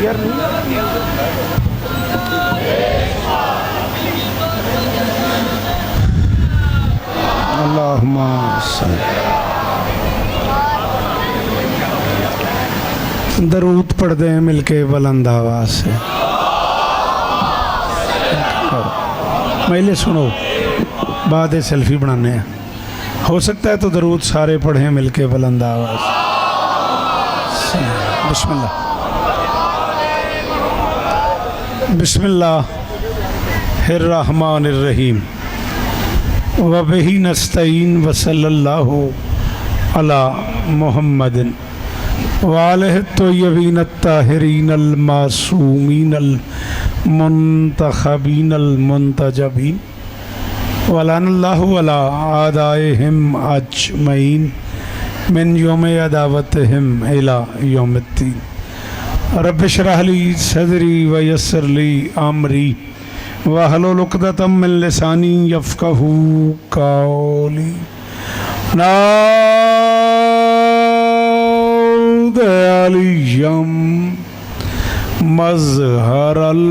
यार नहीं अल्लाहुम्मा सल्ली। दरूद पढ़ते हैं मिलके बुलंद आवाज़ से। पहले सुनो, बाद सेल्फी बनाने हैं। हो सकता है तो दरूद सारे पढ़ें मिलके बुलंद आवाज़ से। बिस्मिल्लाह बिस्मिल्लाहिर्रहमानिर्रहीम व बिही नस्तईन व सल्लल्लाहु अला मुहम्मदिन व आलिहि तय्यबीन अत्ताहिरीन अल मासूमीन अल मुंतखबीन अल मुंतजबीन व लअनल्लाहु अला आदाइहिम अजमईन मिन यौम अदावतिहिम इला यौमिद्दीन। रब्बि इश्रह ली सदरी व यस्सिर ली अमरी वहलुल उक़दतम मिन लिसानी यफ़क़हू क़ौली। नाऊद अलियम मज़हरल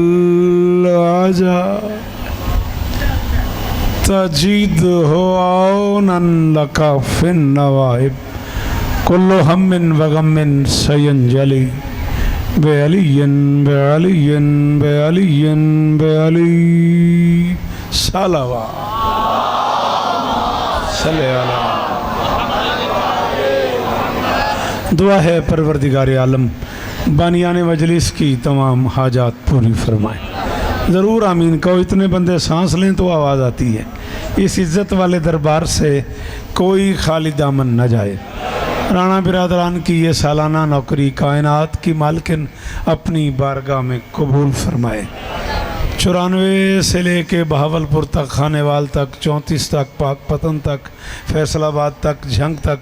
अज़ब तजीदहु औनन लका फिन नवाइब कुल्लु हम्मिन व गम्मिन सयंजली बेअलियन बेअलियन बेअलियन बेअली सलवा सल्ले अला। दुआ है परवरदिगार आलम बानियान मजलिस की तमाम हाजात पूरी फरमाए। ज़रूर आमीन कहो। इतने बंदे सांस लें तो आवाज़ आती है। इस इज़्ज़त वाले दरबार से कोई खाली दामन न जाए। राणा बिरादरान की ये सालाना नौकरी कायनात की मालकिन अपनी बारगाह में कबूल फरमाए। 94 से लेके बहावलपुर तक, खानेवाल तक, 34 तक, पाकपतन तक, फैसलाबाद तक, झंग तक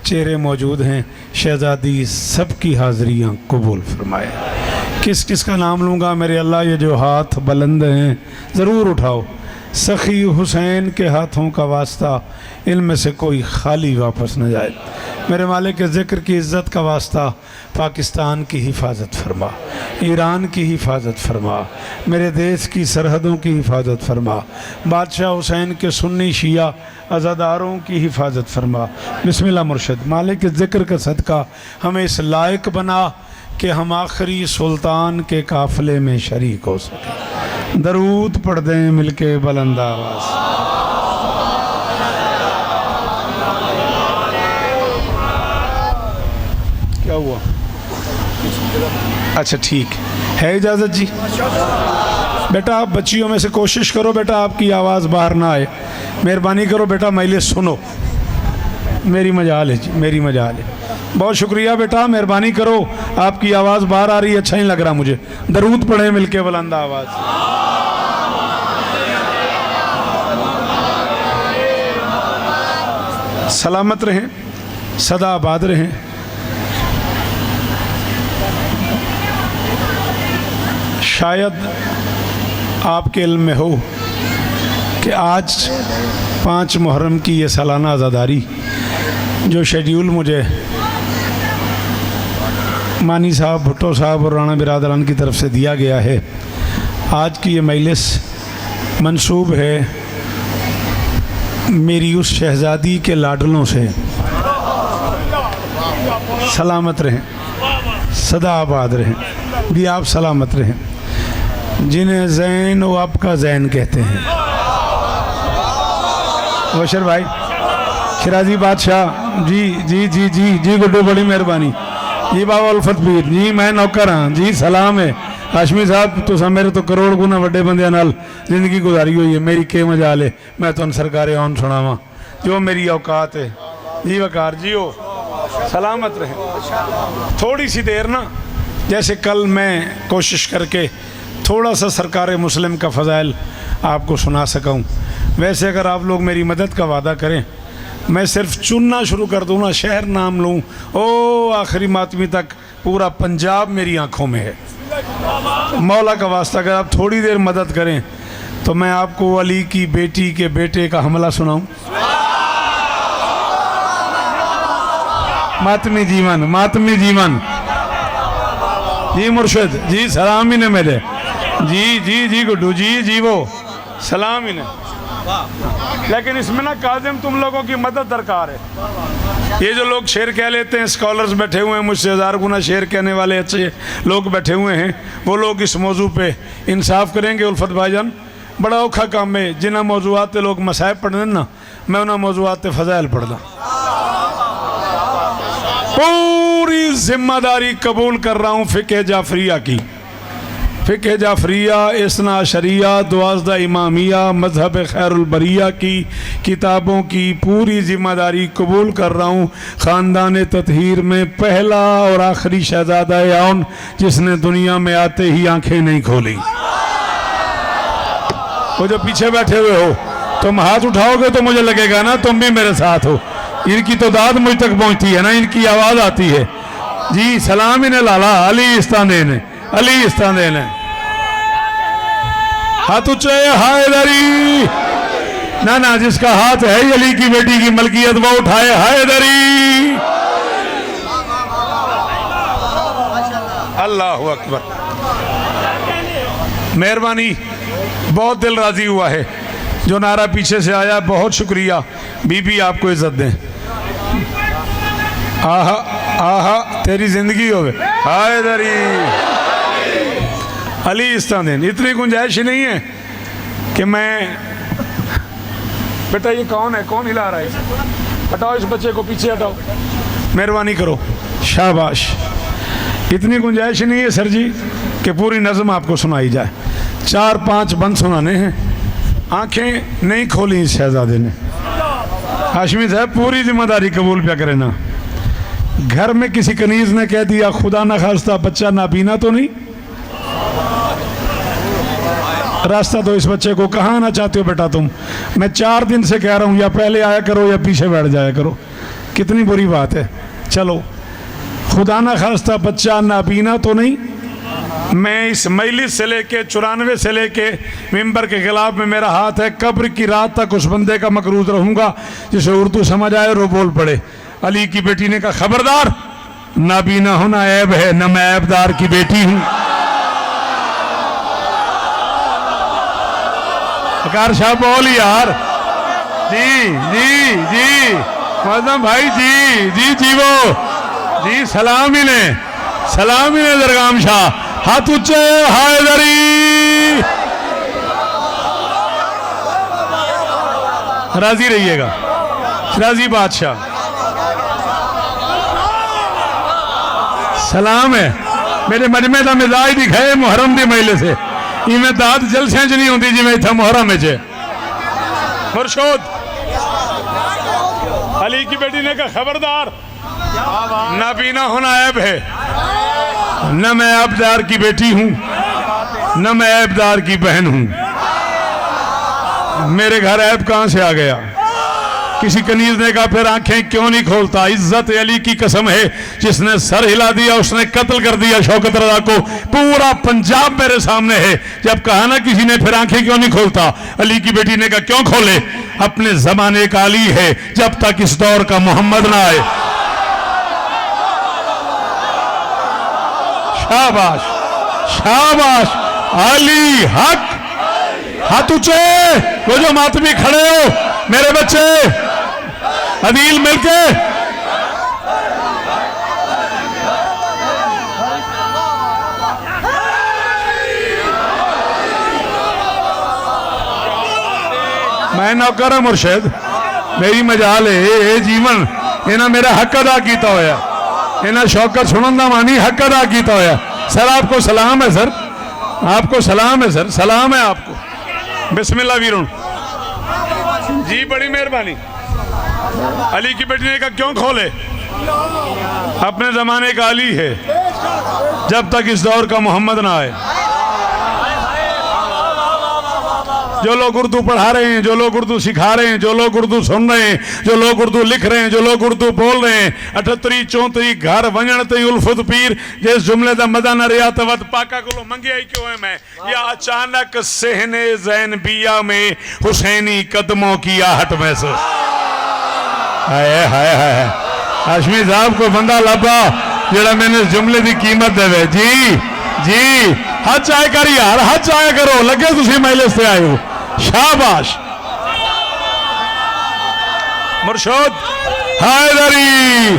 चेहरे मौजूद हैं। शहजादी सबकी हाज़िरियाँ कबूल फरमाए। किस किस का नाम लूँगा मेरे अल्लाह? ये जो हाथ बुलंद हैं ज़रूर उठाओ। सखी हुसैन के हाथों का वास्ता, इनमें से कोई खाली वापस न जाए। मेरे मालिक के ज़िक्र की इज़्ज़त का वास्ता, पाकिस्तान की हिफाजत फरमा, ईरान की हिफाजत फरमा, मेरे देश की सरहदों की हिफाजत फरमा, बादशाह हुसैन के सुन्नी शिया अज़ादारों की हिफाजत फरमा। बिस्मिल्लाह मुर्शद। मालिक के ज़िक्र का सदका हमें इस लायक बना कि हम आखिरी सुल्तान के काफ़िले में शरीक हो सकें। दरूद पढ़ दें मिलके बुलंद आवाज़। क्या हुआ? अच्छा ठीक है, इजाज़त जी। बेटा आप बच्चियों में से कोशिश करो बेटा आपकी आवाज़ बाहर ना आए। मेहरबानी करो बेटा, मैले सुनो। मेरी मजाल है जी, मेरी मजाल है। बहुत शुक्रिया बेटा, मेहरबानी करो। आपकी आवाज़ बाहर आ रही है, अच्छा ही लग रहा मुझे। दरूद पढ़े मिलके बुलंद आवाज़। सलामत रहें, सदा आबाद रहें। शायद आपके इल्म में हो कि आज 5 मुहर्रम की ये सालाना आज़ादारी जो शेड्यूल मुझे मानी साहब, भुट्टो साहब और राणा बिरादरान की तरफ से दिया गया है, आज की ये मजलिस मंसूब है मेरी उस शहज़ादी के लाडलों से। सलामत रहें, सदा आबाद रहें। भी आप सलामत रहें, जिन्हें ज़ैन वो आपका ज़ैन कहते हैं। बशर भाई, शिराजी बादशाह जी जी जी जी जी गुड्डू, बड़ी मेहरबानी जी। बाबा उल्फत पीर जी, मैं नौकर हाँ जी। सलाम है हाशमी साहब, तुसा मेरे तो करोड़ गुना वड्डे बंदियां नाल जिंदगी गुजारी हुई है। मेरी के मजाल है, मैं तुम सरकारे ऑन सुनावा जो मेरी औकात है जी। वकार जी हो, सलामत रहे। थोड़ी सी देर ना, जैसे कल मैं कोशिश करके थोड़ा सा सरकार मुस्लिम का फ़ज़ाइल आपको सुना सका हूँ। वैसे अगर आप लोग मेरी मदद का वादा करें, मैं सिर्फ चुनना शुरू कर दूँ ना, शहर नाम लूँ, ओ आखिरी मातमी तक पूरा पंजाब मेरी आँखों में है। मौला का वास्ता अगर आप थोड़ी देर मदद करें तो मैं आपको अली की बेटी के बेटे का हमला सुनाऊं। मातमी जीवन, मातमी जीवन। जी मुर्शिद जी, सलाम ही ने मेरे। जी जी जी गुड्डू जी जी, वो सलाम ही ने। लेकिन इसमें ना काजिम तुम लोगों की मदद दरकार है। ये जो लोग शेर कह लेते हैं, स्कॉलर्स बैठे हुए हैं, मुझसे 1000 गुना शेर कहने वाले अच्छे लोग बैठे हुए हैं, वो लोग इस मौजू पे इंसाफ करेंगे। उल्फत भाईजान, बड़ा औखा काम है जिन्हें मौजूआत लोग मसाइब पढ़ने ना, मैं उन्हें मौजूआत फजाइल पढ़दा। पूरी जिम्मेदारी कबूल कर रहा हूँ फ़िक़्ह जाफरिया की, फ़िक़्ह जाफरिया, इस्ना शरिया, दुआज़दा इमामिया, मज़हब खैरुल बरिया की किताबों की पूरी जिम्मेदारी कबूल कर रहा हूँ। ख़ानदान ततहीर में पहला और आखिरी शहज़ादा आउन जिसने दुनिया में आते ही आंखें नहीं खोली। वो जो पीछे बैठे हुए हो, तुम हाथ उठाओगे तो मुझे लगेगा ना तुम भी मेरे साथ हो। इनकी तो दाद मुझ तक पहुँचती है ना, इनकी आवाज़ आती है। जी सलाम इन्हें लाला अली इस्तांदेन, अली इस्तांदेन। हाथ ऊंचे हैदरी, ना ना जिसका हाथ है अली की बेटी की मलकियत वो उठाए हैदरी। अल्लाह अकबर, मेहरबानी, बहुत दिल राजी हुआ है। जो नारा पीछे से आया बहुत शुक्रिया। बीबी आपको इज्जत दें। आहा आहा तेरी जिंदगी होवे हैदरी, अली इस्तांदेन। इतनी गुंजाइश ही नहीं है कि मैं, बेटा ये कौन है, कौन हिला रहा है, हटाओ इस बच्चे को पीछे हटाओ, मेहरबानी करो, शाबाश। इतनी गुंजाइश ही नहीं है सर जी कि पूरी नज़म आपको सुनाई जाए। 4-5 बंद सुनाने हैं, आंखें नहीं खोली इस शहजादे ने। हाशमी साहब पूरी जिम्मेदारी कबूल क्या करे ना। घर में किसी कनीज ने कह दिया खुदा ना खास्ता बच्चा नाबीना तो नहीं, रास्ता तो इस बच्चे को कहाँ आना चाहते हो बेटा तुम। मैं 4 दिन से कह रहा हूँ या पहले आया करो या पीछे बैठ जाया करो, कितनी बुरी बात है। चलो खुदा ना खास्ता बच्चा नाबीना तो नहीं। मैं इस मजलिस से लेके 94 से लेके मिंबर के खिलाफ में मेरा हाथ है, कब्र की रात तक उस बंदे का मकरूज रहूंगा जिसे उर्दू समझ आए और वो बोल पड़े। अली की बेटी ने कहा खबरदार, नाबीना होना ऐब है, न मैं ऐबदार की बेटी हूं। अकार शाह बोल यार। जी जी जी मौजम भाई जी जी जी वो जी, सलाम ही ने, सलाम ही ने दरगाम शाह। हाथ ऊंचे हैदरी, राजी रहिएगा, राजी बादशाह। सलाम है मेरे मजमे का मिजाज दिखाए मुहर्रम की महिले से, इवें दाद जलसियां च नहीं होंगी जिवें इत्थे मुहर्रम च। मुर्शद अली की बेटी ने कहा खबरदार, नाबीना होना ऐब है, न मैं ऐबदार की बेटी हूं न मैं ऐबदार की बहन हूं। मेरे घर ऐब कहां से आ गया। किसी कनीज ने कहा फिर आंखें क्यों नहीं खोलता। इज्जत अली की कसम है, जिसने सर हिला दिया उसने कत्ल कर दिया शौकत रजा को। पूरा पंजाब मेरे सामने है। जब कहा ना किसी ने फिर आंखें क्यों नहीं खोलता, अली की बेटी ने कहा क्यों खोले, अपने जमाने का अली है जब तक इस दौर का मोहम्मद ना आए। शाबाश शाबाश, अली हक। हाथ ऊंचे, वो जो मातमी खड़े हो मेरे बच्चे, अदील मिलके मैं नौकर है मुर्शद, मेरी मजाल है ये जीवन इन्हें मेरा हक अदा किया होया, इन्हें शौकत सुनन का मानी हक अदा किया होया। सर आपको सलाम है, सर आपको सलाम है, सर सलाम है आपको। बिस्मिल्लाह वीरों जी, बड़ी मेहरबानी। अली की बेटी ने कहा क्यों खोले, अपने जमाने का अली है जब तक इस दौर का मोहम्मद ना आए। जो लोग उर्दू पढ़ा रहे हैं, जो लोग उर्दू सिखा रहे हैं, जो लोग उर्दू सुन रहे हैं, जो लोग उर्दू लिख रहे हैं, जो लोग उर्दू बोल रहे हैं, 38 34 घर वंजण तई उल्फत पीर जिस जुमले का मजा न रिया तो वत पाका को मंगिया ही क्यों है मैं, या अचानक सहने जैन बिया में हुसैनी कदमों की आहट महसूस। हाय हाय हाय, हाशमी साहब को बंदा लबा जेड़ा मैंने इस जुमले की कीमत देवे। जी जी हाथ चाहे कर यार, हाथ चाहे करो, लगे तुसी मजलिस से आए हो। शाबाश मुर्शद हैदरी।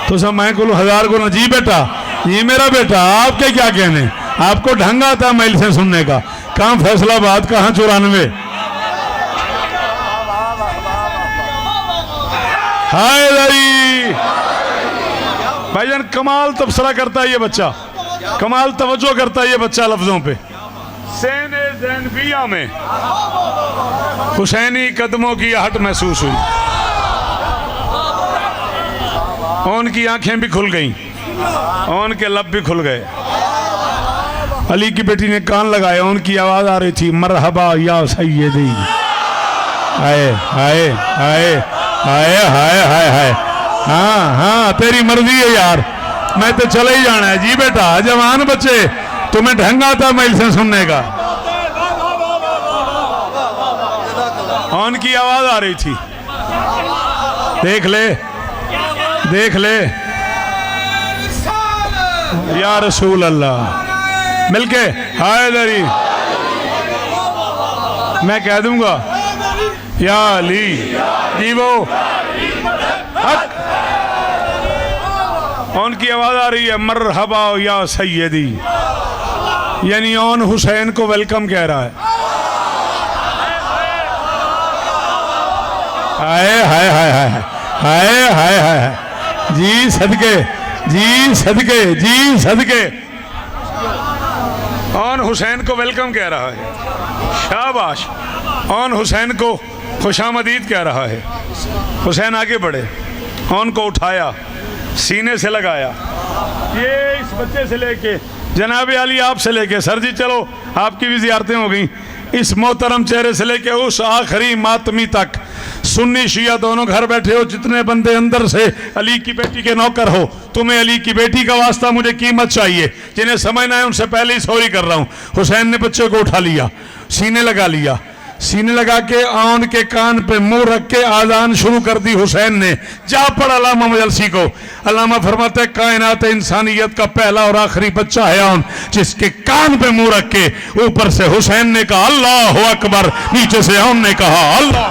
तो सब मैं को 1000 को ना। जी बेटा, जी मेरा बेटा, आपके क्या कहने, आपको ढंग आता मैल से सुनने का। कहाँ फैसलाबाद, कहाँ 94। हैदरी भाईजान कमाल तबसरा करता है ये बच्चा, कमाल तवज्जो करता है ये बच्चा लफ्जों पे। सेने ज़ैनबिया में हुसैनी कदमों की आहट महसूस हुई, उनकी आंखें भी खुल गईं, उनके लब भी खुल गए। अली की बेटी ने कान लगाए, उनकी आवाज आ रही थी, मरहबा या सैयदी। हाय हाय हाय हाय हाय हाय हाय। हाँ हाँ तेरी मर्जी है यार, मैं तो चले ही जाना है। जी बेटा, जवान बच्चे, तुम्हें ढंग आता मैल से सुनने का। उनकी आवाज आ रही थी, देख ले देख ले। या रसूल अल्लाह मिलके हैदरी। मैं कह दूंगा या अली जी वो हक। उनकी आवाज आ रही है, मरहबा या सैयदी, यानी ऑन हुसैन को वेलकम कह रहा है। हाय हाय हाय हाय हाय हाय हाय। जी सदके, जी सदके, जी सदके। ऑन हुसैन को वेलकम कह रहा है, शाबाश। ऑन हुसैन को खुशामदीद कह रहा है। हुसैन आगे बढ़े, ऑन को उठाया, सीने से लगाया। ये इस बच्चे से लेके जनाब अली आप से लेके, सर जी चलो आपकी भी ज़ियारतें हो गई, इस मोहतरम चेहरे से लेके उस आखिरी मातमी तक, सुन्नी शिया दोनों घर बैठे हो, जितने बंदे अंदर से अली की बेटी के नौकर हो, तुम्हें अली की बेटी का वास्ता मुझे कीमत चाहिए, जिन्हें समझना है उनसे पहले ही सॉरी कर रहा हूँ। हुसैन ने बच्चे को उठा लिया, सीने लगा लिया, सीने लगा के आन के कान पे मुंह रख के आजान शुरू कर दी हुसैन ने। जा पढ़ अल्लामा मजलसी को। अल्लामा फरमाते कायनात इंसानियत का पहला और आखिरी बच्चा है आन, जिसके कान पे मुंह रख के ऊपर से हुसैन ने कहा अल्लाह अकबर, नीचे से आन ने कहा अल्लाह।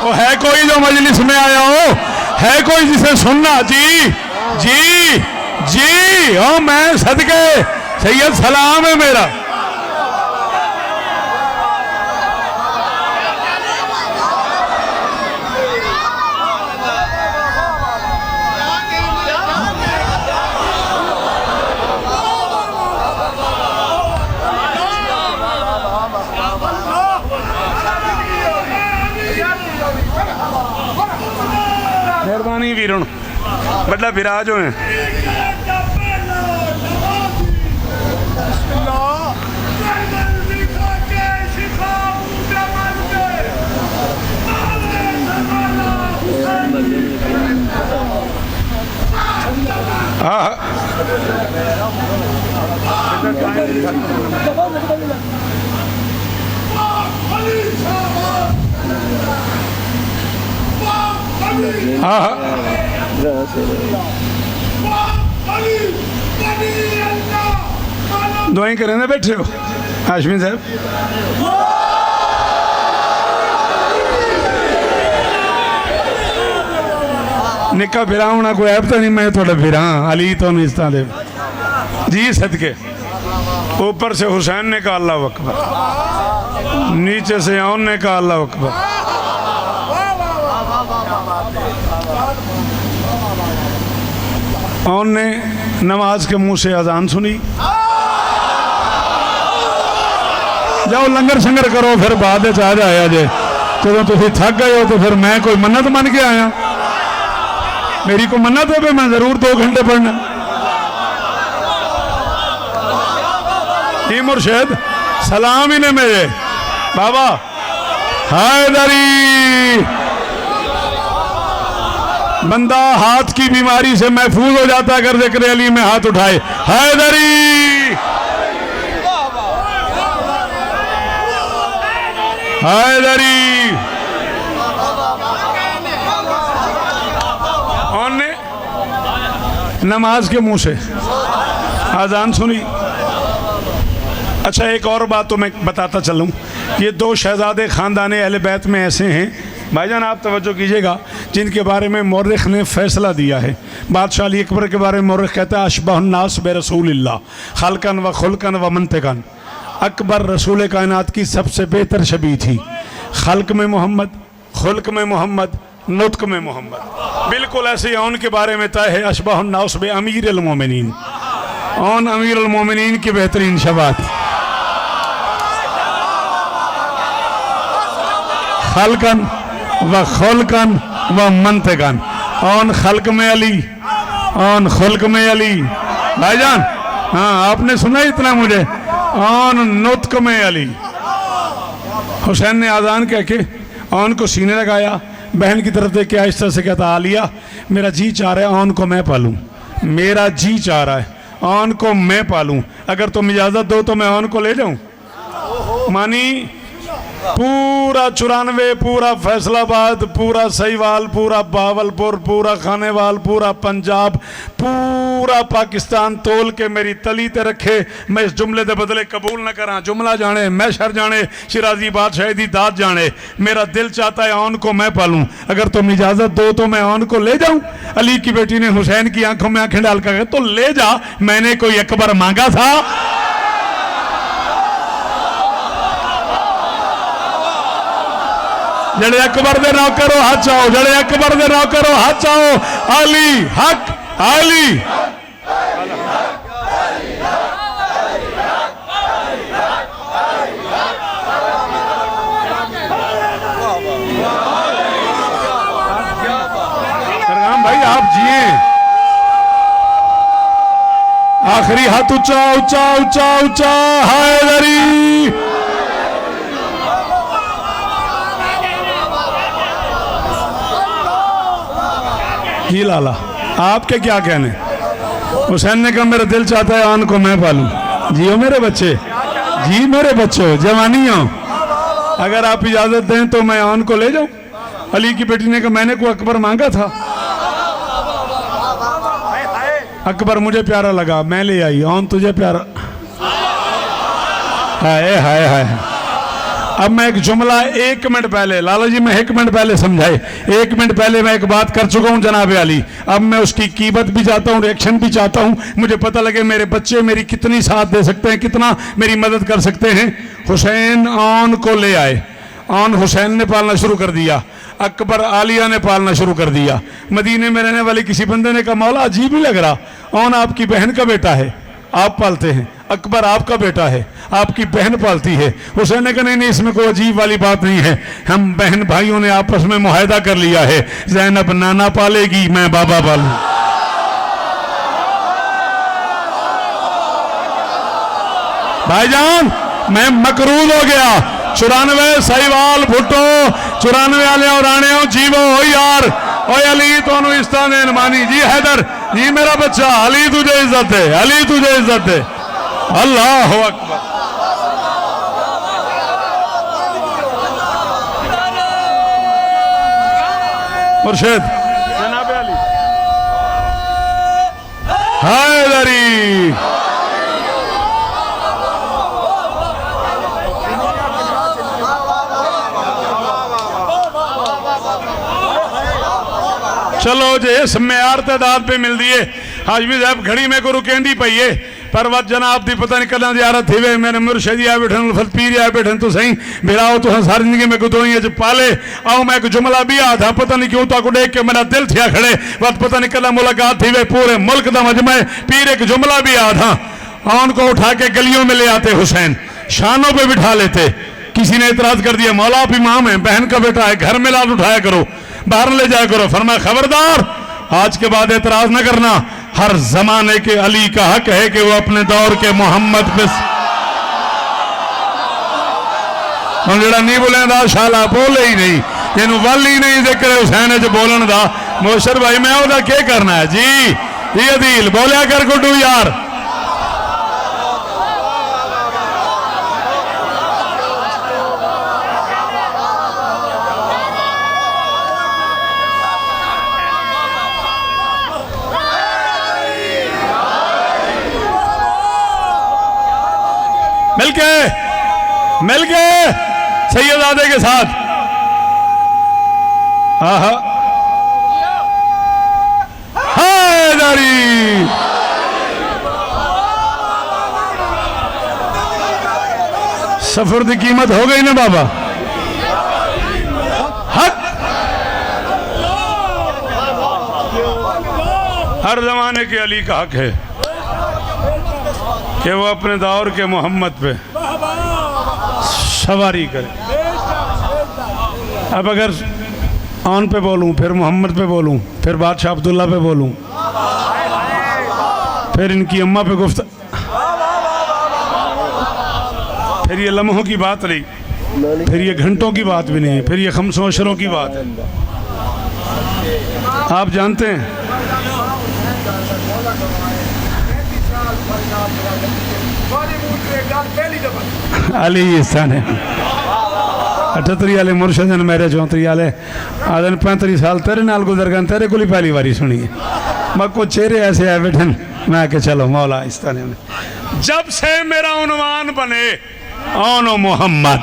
वो है कोई जो मजलिस में आया हो, है कोई जिसे सुनना। जी जी जी ओ मैं सदके, सैयद सलाम है मेरा। मेहरबानी वीरण, बड़ा विराज हो। दुआएं करें ना, बैठे हो हाशमी साहब। निका फिरा होना कोई ऐप तो नहीं, मैं थोड़ा फिरा अली तो नहीं इस तरह जी सदके। ऊपर से हुसैन ने कहा अल्लाह अकबर, नीचे से औन ने कहा अल्लाह अकबर। औन ने नमाज के मुंह से अजान सुनी, जाओ लंगर शंगर करो, फिर बाद आ जाया जे। जो तुम थक गए हो तो फिर मैं कोई मन्नत मन के आया, मेरी को मन्नत है मैं जरूर 2 घंटे पढ़ना। ये मुर्शिद सलाम ही ने मेरे बाबा हैदरी। बंदा हाथ की बीमारी से महफूज हो जाता अगर जिक्र अली में हाथ उठाए। हैदरी हैदरी। और ने नमाज के मुंह से आजान सुनी। अच्छा, एक और बात तो मैं बताता चलूं, ये दो शहजादे ख़ानदान अहले बैत में ऐसे हैं भाईजान, आप तवज्जो कीजिएगा, जिनके बारे में मौरख ने फैसला दिया है। बादशाह अली अकबर के बारे में मौरख कहता है अशबहुन्नास बे रसूलिल्लाह खल्कन व खुल्कन व मंतिकन। अकबर रसूल कायनात की सबसे बेहतर शबी थी, खल्क में मोहम्मद, खुल्क में मोहम्मद, नुत्क में मोहम्मद। बिल्कुल ऐसे ही उनके बारे में तय है अशबहुन्नास बे अमीर अल मोमिनीन, और अमीर अल मोमिनीन की बेहतरीन शबात खल्कन व खुल्कन व मंतिकन। औन खल्क में अली, औन खुल्क में अली भाईजान, हाँ आपने सुना इतना मुझे, औन नुत्क में अली। हुसैन ने आज़ान कह के औन को सीने लगाया, बहन की तरफ देख के आहिस्ता से कहता आलिया मेरा जी चाह रहा है औन को मैं पालूं, मेरा जी चाह रहा है औन को मैं पालूं, अगर तुम इजाज़त दो तो मैं औन को ले जाऊं। मानी पूरा 94, पूरा फैसलाबाद, पूरा सहीवाल, पूरा बावलपुर, पूरा खानेवाल, पूरा पंजाब, पूरा पाकिस्तान तोल के मेरी तली ते रखे, मैं इस जुमले के बदले कबूल न करा। जुमला जाने, मैशर जाने, शिराजी बादशाह दी दाद जाने, मेरा दिल चाहता है औन को मैं पालूं, अगर तुम इजाज़त दो तो मैं औन को ले जाऊं। अली की बेटी ने हुसैन की आंखों में आंखें डाल कर तो ले जा, मैंने कोई अकबर मांगा था? जड़े अकबर दे नौकरो हाथ चाओ, जड़े अकबर दे नौकरो हाथ चाओ। अली हक, अली सरगाम भाई आप जिए। आखिरी हाथ ऊंचा ऊंचा ऊंचा ऊंचा, हैदरी। जी लाला आपके क्या कहने? हुसैन ने कहा मेरा दिल चाहता है आन को मैं पालूं। जियो मेरे बच्चे, जी मेरे बच्चों, जवानी हो, अगर आप इजाज़त दें तो मैं आन को ले जाऊं। अली की बेटी ने कहा मैंने को अकबर मांगा था, अकबर मुझे प्यारा लगा मैं ले आई, आन तुझे प्यारा। हाय हाय हाय। अब मैं एक जुमला 1 मिनट पहले, लाला जी मैं 1 मिनट पहले समझाए, 1 मिनट पहले मैं एक बात कर चुका हूं जनाब अली। अब मैं उसकी कीमत भी चाहता हूं, रिएक्शन भी चाहता हूं, मुझे पता लगे मेरे बच्चे मेरी कितनी साथ दे सकते हैं, कितना मेरी मदद कर सकते हैं। हुसैन ऑन को ले आए, ऑन हुसैन ने पालना शुरू कर दिया, अकबर आलिया ने पालना शुरू कर दिया। मदीने में रहने वाले किसी बंदे ने कहा मौला अजीब ही लग रहा, ऑन आपकी बहन का बेटा है, आप पालते हैं, अकबर आपका बेटा है, आपकी बहन पालती है। हुसैन ने कहा नहीं, इसमें कोई अजीब वाली बात नहीं है, हम बहन भाइयों ने आपस में मुआहदा कर लिया है, ज़ैनब नाना पालेगी, मैं बाबा पालूं। भाईजान मैं मकरूज हो गया। 94 सहीवाल भुट्टो, 94 वाले और आने हो जीवो हो यार। ओ अली तो इस तरह मानी जी, हैदर जी मेरा बच्चा, अली तुझे इज्जत है, अली तुझे इज्जत है। अल्लाह अकबर। मुर्शिद जनाब अली हैदरी। चलो जे इस म्यार तादाद पे मिल दिए हाजमी साहब घड़ी में को रुकेंदी पई है पर वत जनाब दी पता नहीं कदा जियारत थी वे मेरे मुर्शिद आ बैठन फल पीर आ बैठन तो सही बिराओ तो सारी जिंदगी में को दोई च पाले आओ मैं एक जुमला भी आ था पता नहीं क्यों तो को देख के मेरा दिल थिया खड़े वत पता नहीं कदा मुलाकात थी वे पूरे मुल्क दा मजमा पीर एक जुमला भी आ था। उनको उठा के गलियों में ले आते हुसैन, शानों पे बिठा लेते। किसी ने इतराज कर दिया मौला आप इमाम है, बहन का बेटा है, घर में लाद उठाया करो, बाहर ले जाया करो। फरमाया खबरदार आज के बाद एतराज न करना, हर जमाने के अली का हक है कि वो अपने दौर के मोहम्मद पे जरा नहीं बोलेंदा शाला बोले ही नहीं, जिन्हों वल ही नहीं जिक्र हुसैन च बोलन दा। मोशर भाई मैं ओदा क्या करना है जी, ये अदील बोलिया कर गुड्डू यार। मिल गए सैयदादे के साथ। आहा हैदरी, सफर की कीमत हो गई ना बाबा। हक हर जमाने के अली का हक है कि वो अपने दौर के मोहम्मद पे सवारी करे। अब अगर ऑन पे बोलूं, फिर मोहम्मद पे बोलूं, फिर बादशाह अब्दुल्ला पे बोलूं, फिर इनकी अम्मा पे गुफ्त, फिर ये लम्हों की बात नहीं, फिर ये घंटों की बात भी नहीं, फिर ये खमसों अशरों की बात है। आप जानते हैं अली स्थान है 78 वाले मुर्शदन मेरे 34 वाले आदन 35 साल तेरे नाल गुजर गए, तेरे को ही पहली बारी सुनी है। मैं कुछ चेहरे ऐसे है बैठन, मैं के चलो मौला इस तरह में जब से मेरा उन्वान बने ओनो मोहम्मद।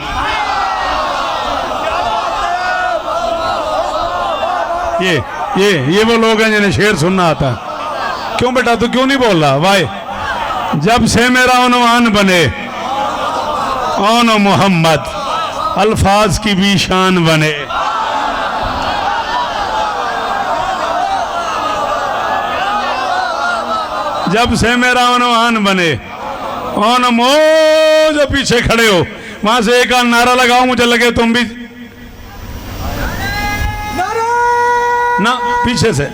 ये वो लोग हैं जिन्हें शेर सुनना आता। क्यों बेटा तू क्यों नहीं बोल रहा भाई? जब से मेरा उन्वान बने ओनो मोहम्मद, अल्फाज की भी शान बने। जब से मेरा उन्वान बने ओन मो, जो पीछे खड़े हो वहां से एक नारा लगाओ, मुझे लगे तुम भी ना पीछे से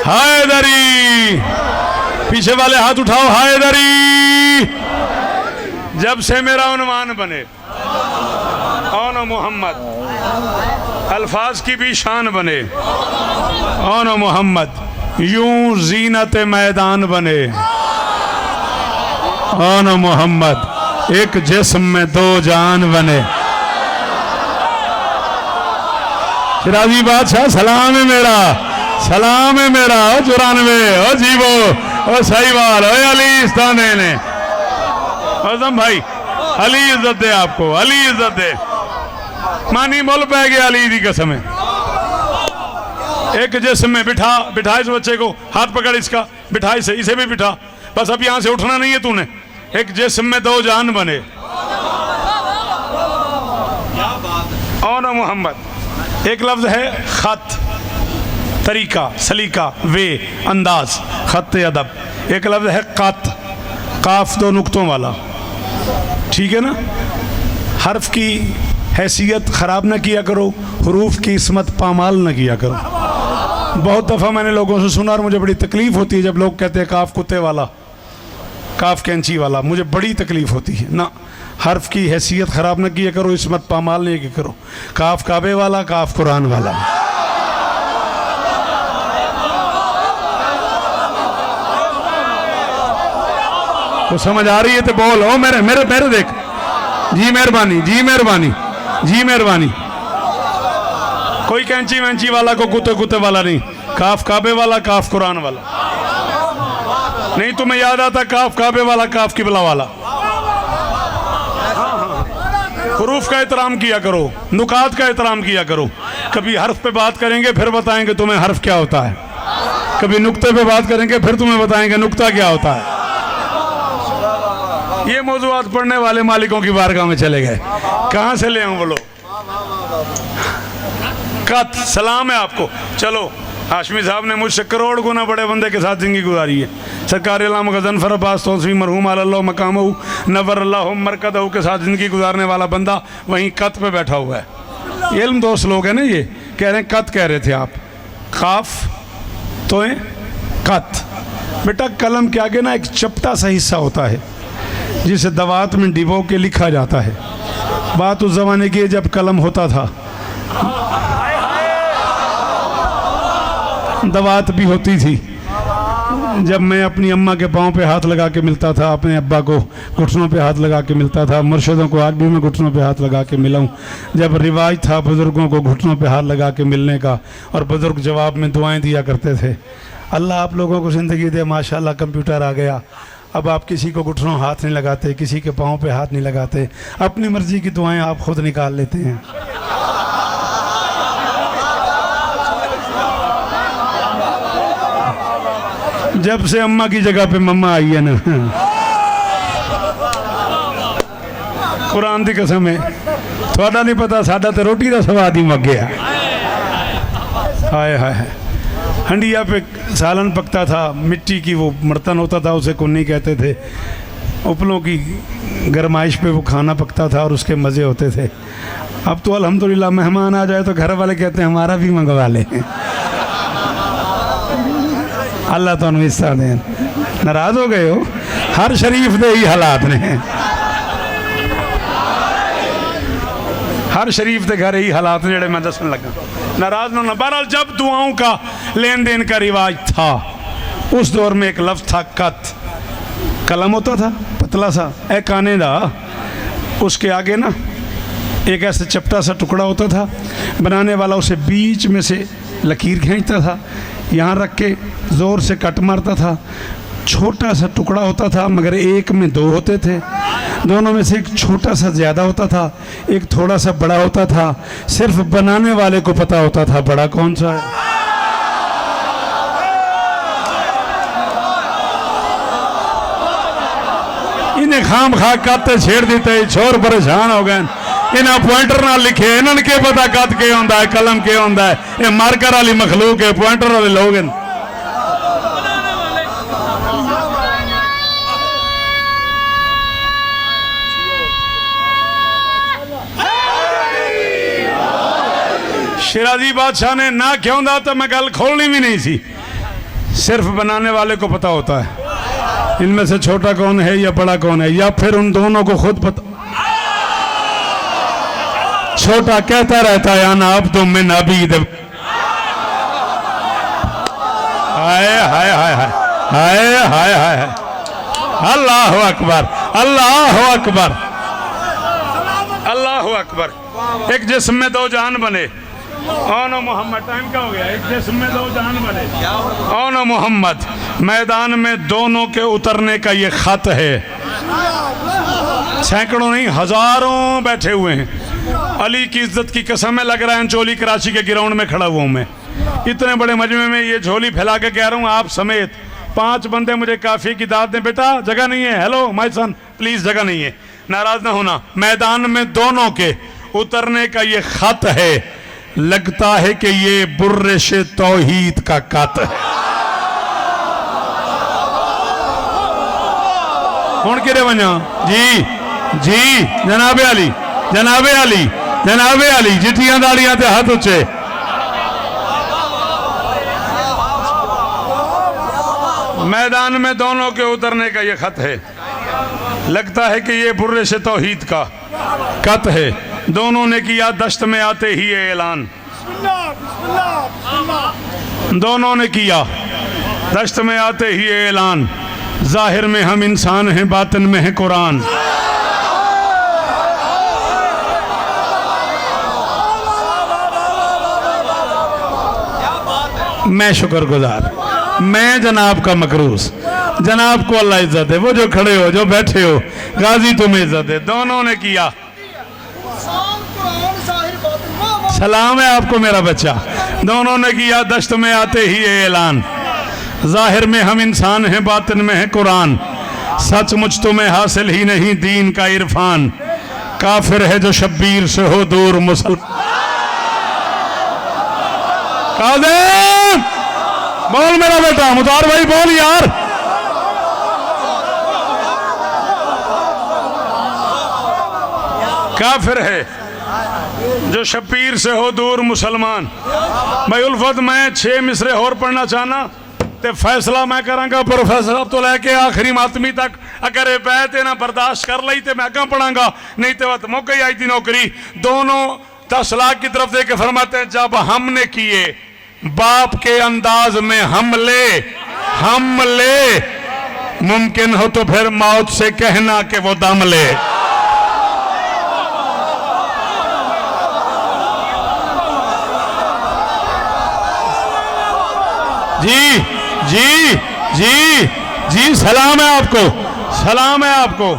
हैदरी, पीछे वाले हाथ उठाओ हैदरी। जब से मेरा उन्वान बने ओन मोहम्मद, अल्फाज की भी शान बने ओन मोहम्मद, यूं जीनत मैदान बने ओन मोहम्मद, एक जिस्म में दो जान बने। शिराजी बादशाह सलाम है मेरा, सलाम है मेरा। ओ 94, ओ जीवो, ओ सहीवाल, ओ अली इस्ताने ने आजम भाई, अली इज्जत दे आपको, अली इज्जत दे। मानी मुल पै गया अली दी कसम है। एक जिस्म में बिठा इस बच्चे को, हाथ पकड़ इसका, बिठा इसे भी बिठा, बस अब यहां से उठना नहीं है तूने। एक जिस्म में दो जान बने और मोहम्मद। एक लफ्ज है खत, तरीका, सलीका, वे, अंदाज, खत अदब। एक लफ्ज है कत, काफ दो नुक्तों वाला, ठीक है ना। हर्फ की हैसियत ख़राब ना किया करो, हरूफ की इसमत पामाल ना किया करो। बहुत दफ़ा मैंने लोगों से सुना और मुझे बड़ी तकलीफ़ होती है जब लोग कहते हैं काफ कुत्ते वाला, काफ कैंची वाला। मुझे बड़ी तकलीफ़ होती है ना। हर्फ की हैसियत ख़राब ना किया करो, इसमत पामाल नहीं किया करो। काफ काबे वाला, काफ कुरान वाला। तो समझ आ रही है तो बोल। ओ मेरे मेरे मेरे देख, जी मेहरबानी, जी मेहरबानी, जी मेहरबानी। कोई कैंची वैंची वाला, को कुत्ते कुत्ते वाला नहीं। काफ काबे वाला, काफ कुरान वाला। नहीं तुम्हें याद आता काफ काबे वाला, काफ किबला वाला। हुरूफ का एहतराम किया करो, नुकात का एहतराम किया करो। कभी हर्फ पे बात करेंगे फिर बताएंगे तुम्हें हर्फ क्या होता है, कभी नुक्ते पे बात करेंगे फिर तुम्हें बताएंगे नुक्ता क्या होता है। ये मौजूआत पढ़ने वाले मालिकों की बारगाह में चले गए, कहाँ से ले आऊं बोलो। कत सलाम है आपको। चलो हाशमी साहब ने मुझसे करोड़ गुना बड़े बंदे के साथ ज़िंदगी गुजारी है। सरकार इलाम गजनफर अब्बास तौसीफ़ी मरहूम अल्लाह मकामहू नवर अल्लाह मरकदहू के साथ ज़िंदगी गुजारने वाला बंदा वहीं कत पे बैठा हुआ है। इल्म दोस्त लोग हैं ना, ये कह रहे हैं कत कह रहे थे आप, काफ तो है कत। बेटा कलम के आगे ना एक चपटा सा हिस्सा होता है जिसे दवात में डिबो के लिखा जाता है। बात उस ज़माने की है जब कलम होता था, दवात भी होती थी। जब मैं अपनी अम्मा के पाँव पे हाथ लगा के मिलता था, अपने अब्बा को घुटनों पे हाथ लगा के मिलता था, मुर्शिदों को आज भी मैं घुटनों पे हाथ लगा के मिला हूँ। जब रिवाज था बुज़ुर्गों को घुटनों पे हाथ लगा के मिलने का, और बुज़ुर्ग जवाब में दुआएं दिया करते थे। अल्लाह आप लोगों को ज़िंदगी दे, माशाल्लाह कंप्यूटर आ गया, अब आप किसी को घुटनों हाथ नहीं लगाते, किसी के पाँव पे हाथ नहीं लगाते, अपनी मर्जी की दुआएं आप खुद निकाल लेते हैं। जब से अम्मा की जगह पे मम्मा आई है ना, कुरान की कसम है, थोड़ा नहीं पता, साडा तो रोटी का स्वाद ही मग गया। हाय हाय, हंडिया पे सालन पकता था, मिट्टी की वो बर्तन होता था, उसे कुन्नी कहते थे। उपलों की गरमाइश पे वो खाना पकता था और उसके मज़े होते थे। अब तो अल्हम्दुलिल्लाह मेहमान आ जाए तो घर वाले कहते हैं हमारा भी मंगवा लें। अल्लाह तो हिस्सा दें। नाराज़ हो गए हो? हर शरीफ दे ही हालात ने, हर शरीफ के घर ही हालात ने, मैं दसन लगा। नाराज ना होना। बहरहाल जब दुआओं का लेन देन का रिवाज था, उस दौर में एक लफ्ज़ था कत। कलम होता था पतला सा, ए काने दा, उसके आगे ना एक ऐसा चपटा सा टुकड़ा होता था, बनाने वाला उसे बीच में से लकीर खींचता था, यहाँ रख के ज़ोर से कट मारता था। छोटा सा टुकड़ा होता था मगर एक में दो होते थे, दोनों में से एक छोटा सा ज़्यादा होता था, एक थोड़ा सा बड़ा होता था। सिर्फ बनाने वाले को पता होता था बड़ा कौन सा है। इन्हें खाम खा कत छेड़ देते, छोर परेशान हो गए। इन्हें पॉइंटर ना लिखे, इन्होंने के पता कत के होंदा है, कलम के होंदा है। ये मार्कर वाली मखलूक है, पॉइंटर वाले लोग हैं। शिराजी बादशाह ने ना क्यों दा तो मैं गल खोलनी भी नहीं सी। सिर्फ बनाने वाले को पता होता है इनमें से छोटा कौन है या बड़ा कौन है, या फिर उन दोनों को खुद पता। छोटा कहता रहता है आना अब तुम में नाबीद। हाय हाय हाय हाय हाय हाय हाय, अल्लाह अकबर, अल्लाह अकबर, अल्लाह अकबर। एक जिस्म में दो जान बने, ओनो मोहम्मद, टाइम क्या हो गया? एक जिस्म में दो जान बने, ओनो मोहम्मद। मैदान में दोनों के उतरने का ये खत है। सैकड़ों नहीं हजारों बैठे हुए हैं। अली की इज्जत की कसम है, लग रहा है चोली कराची के ग्राउंड में खड़ा हुआ हूँ मैं। इतने बड़े मजमे में ये झोली फैला के कह रहा हूँ, आप समेत 5 बंदे मुझे काफी की दाद दें। बेटा जगह नहीं है, हेलो माय सन प्लीज जगह नहीं है, नाराज ना होना। मैदान में दोनों के उतरने का ये खत है। लगता है कि ये बुर्रिश तौहीद का कत है। कौन किरे वजा जी जी, जनाबे अली, जनाबे अली, जनाबे अली, चिट्ठियां दाड़ियां ते हाथ उच्चे। मैदान में दोनों के उतरने का ये खत है। लगता है कि ये बुर्रिश तौहीद का कत है। दोनों ने किया दश्त में आते ही ये ऐलान, दोनों ने किया दश्त में आते ही ये ऐलान। जाहिर में हम इंसान हैं, बातिन में है कुरान। मैं शुक्रगुजार, मैं जनाब का मकरूस, जनाब को अल्लाह इज्जत है। वो जो खड़े हो, जो बैठे हो, गाजी तुम्हें इज्जत है। दोनों ने किया। सलाम है आपको मेरा बच्चा। दोनों ने किया दश्त में आते ही ये ऐलान। जाहिर में हम इंसान हैं, बातिन में है कुरान। सचमुच तुम्हें हासिल ही नहीं दीन का इरफान। काफिर है जो शब्बीर से हो दूर मुसलमान। काज़िम बोल मेरा बेटा, मुतार भाई बोल यार। काफिर है जो शब्बीर से हो दूर मुसलमान। भाई उल्फत मैं 6 मिसरे और पढ़ना चाहना ते फैसला मैं करांगा प्रोफेसर तो लैके आखिरी मातमी तक। अगर ये बैत ना बर्दाश्त कर ली तो मैं अगर पढ़ांगा, नहीं तो वह मौका ही आई थी नौकरी। दोनों 10 लाख की तरफ दे के फरमाते हैं, जब हमने किए बाप के अंदाज में हमले, हमले मुमकिन हो तो फिर मौत से कहना कि वो दम ले। जी जी जी जी, सलाम है आपको। सलाम है आपको।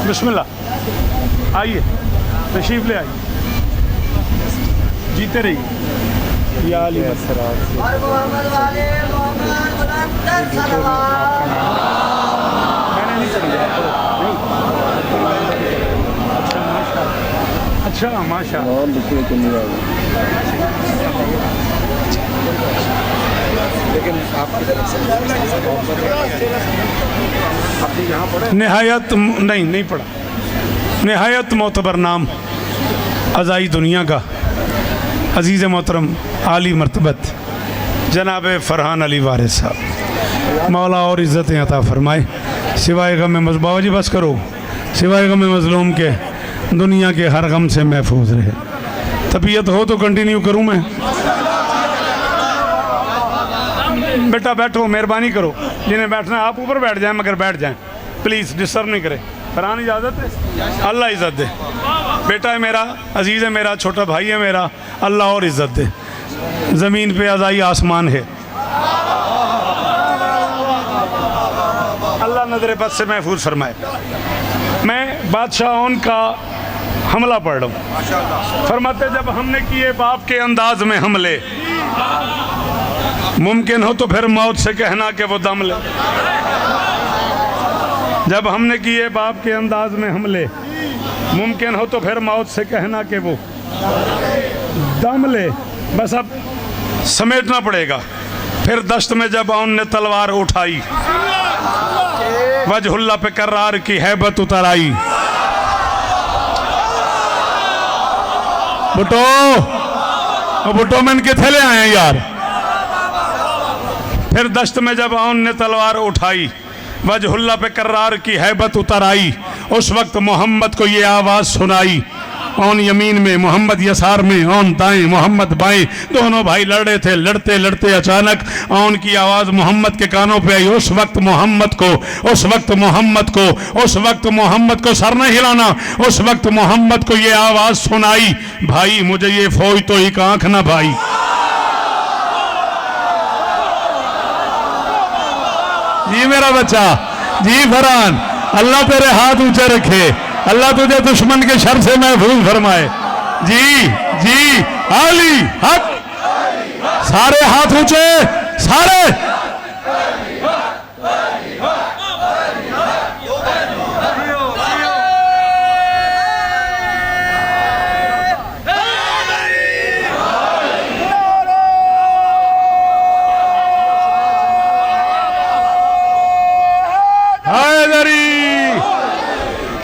बिस्मिल्लाह, आइए तशरीफ ले आइए, जीते रहिए या अली। मैंने नहीं पढ़ी अच्छा माशा। लेकिन आपकी तरफ से यहाँ पढ़े नहायत नहीं पढ़ा। नहायत मोतबर नाम अज़ाई दुनिया का अज़ीज़ मोहतरम आली मरतबत जनाब फ़रहान अली वारिस साहब, मौला और इज़्ज़तें अता फ़रमाए। सिवाय गम बाबा जी बस करो, सिवाय गम मज़लूम के दुनिया के हर गम से महफूज रहे। तबीयत हो तो कंटिन्यू करूँ मैं? बेटा बैठो, मेहरबानी करो, जिन्हें बैठना है आप ऊपर बैठ जाएं, मगर बैठ जाएं प्लीज़, डिस्टर्ब नहीं करें। फरहान इजाज़त है? अल्लाह इज़्ज़त दे। बेटा है मेरा, अजीज़ है मेरा, छोटा भाई है मेरा, अल्लाह और इज़्ज़त दे। ज़मीन पे अज़ाई आसमान है, अल्लाह नज़र बद से महफूज फरमाए। मैं बादशाहों का हमला पढ़ रहा हूँ। फरमाते जब हमने किए बाप के अंदाज में हमले, मुमकिन हो तो फिर मौत से कहना कि वो दम ले। जब हमने किए बाप के अंदाज में हमले, मुमकिन हो तो फिर मौत से कहना कि वो दम ले। बस अब समेटना पड़ेगा। फिर दश्त में जब उनने तलवार उठाई, वजहुल्ला पे करार की हैबत उतर आई। बुटो मैंने किथे ले आए यार। फिर दश्त में जब औन ने तलवार उठाई, वजहुल्ला पे करार की हैबत उतर आई। उस वक्त मोहम्मद को ये आवाज़ सुनाई, औन यमीन में मोहम्मद यसार में, औन दाएं मोहम्मद बाएं। दोनों भाई लड़ रहे थे, लड़ते लड़ते अचानक औन की आवाज़ मोहम्मद के कानों पे आई। उस वक्त मोहम्मद को, उस वक्त मोहम्मद को, उस वक्त मोहम्मद को सर न हिलाना, उस वक्त मोहम्मद को ये आवाज़ सुनाई, भाई मुझे ये फौज तो एक आंख ना भाई। जी मेरा बच्चा, जी फरहान, अल्लाह तेरे हाथ ऊंचे रखे, अल्लाह तुझे दुश्मन के शर से महफूज फरमाए। जी जी आली हक, सारे हाथ ऊंचे, सारे।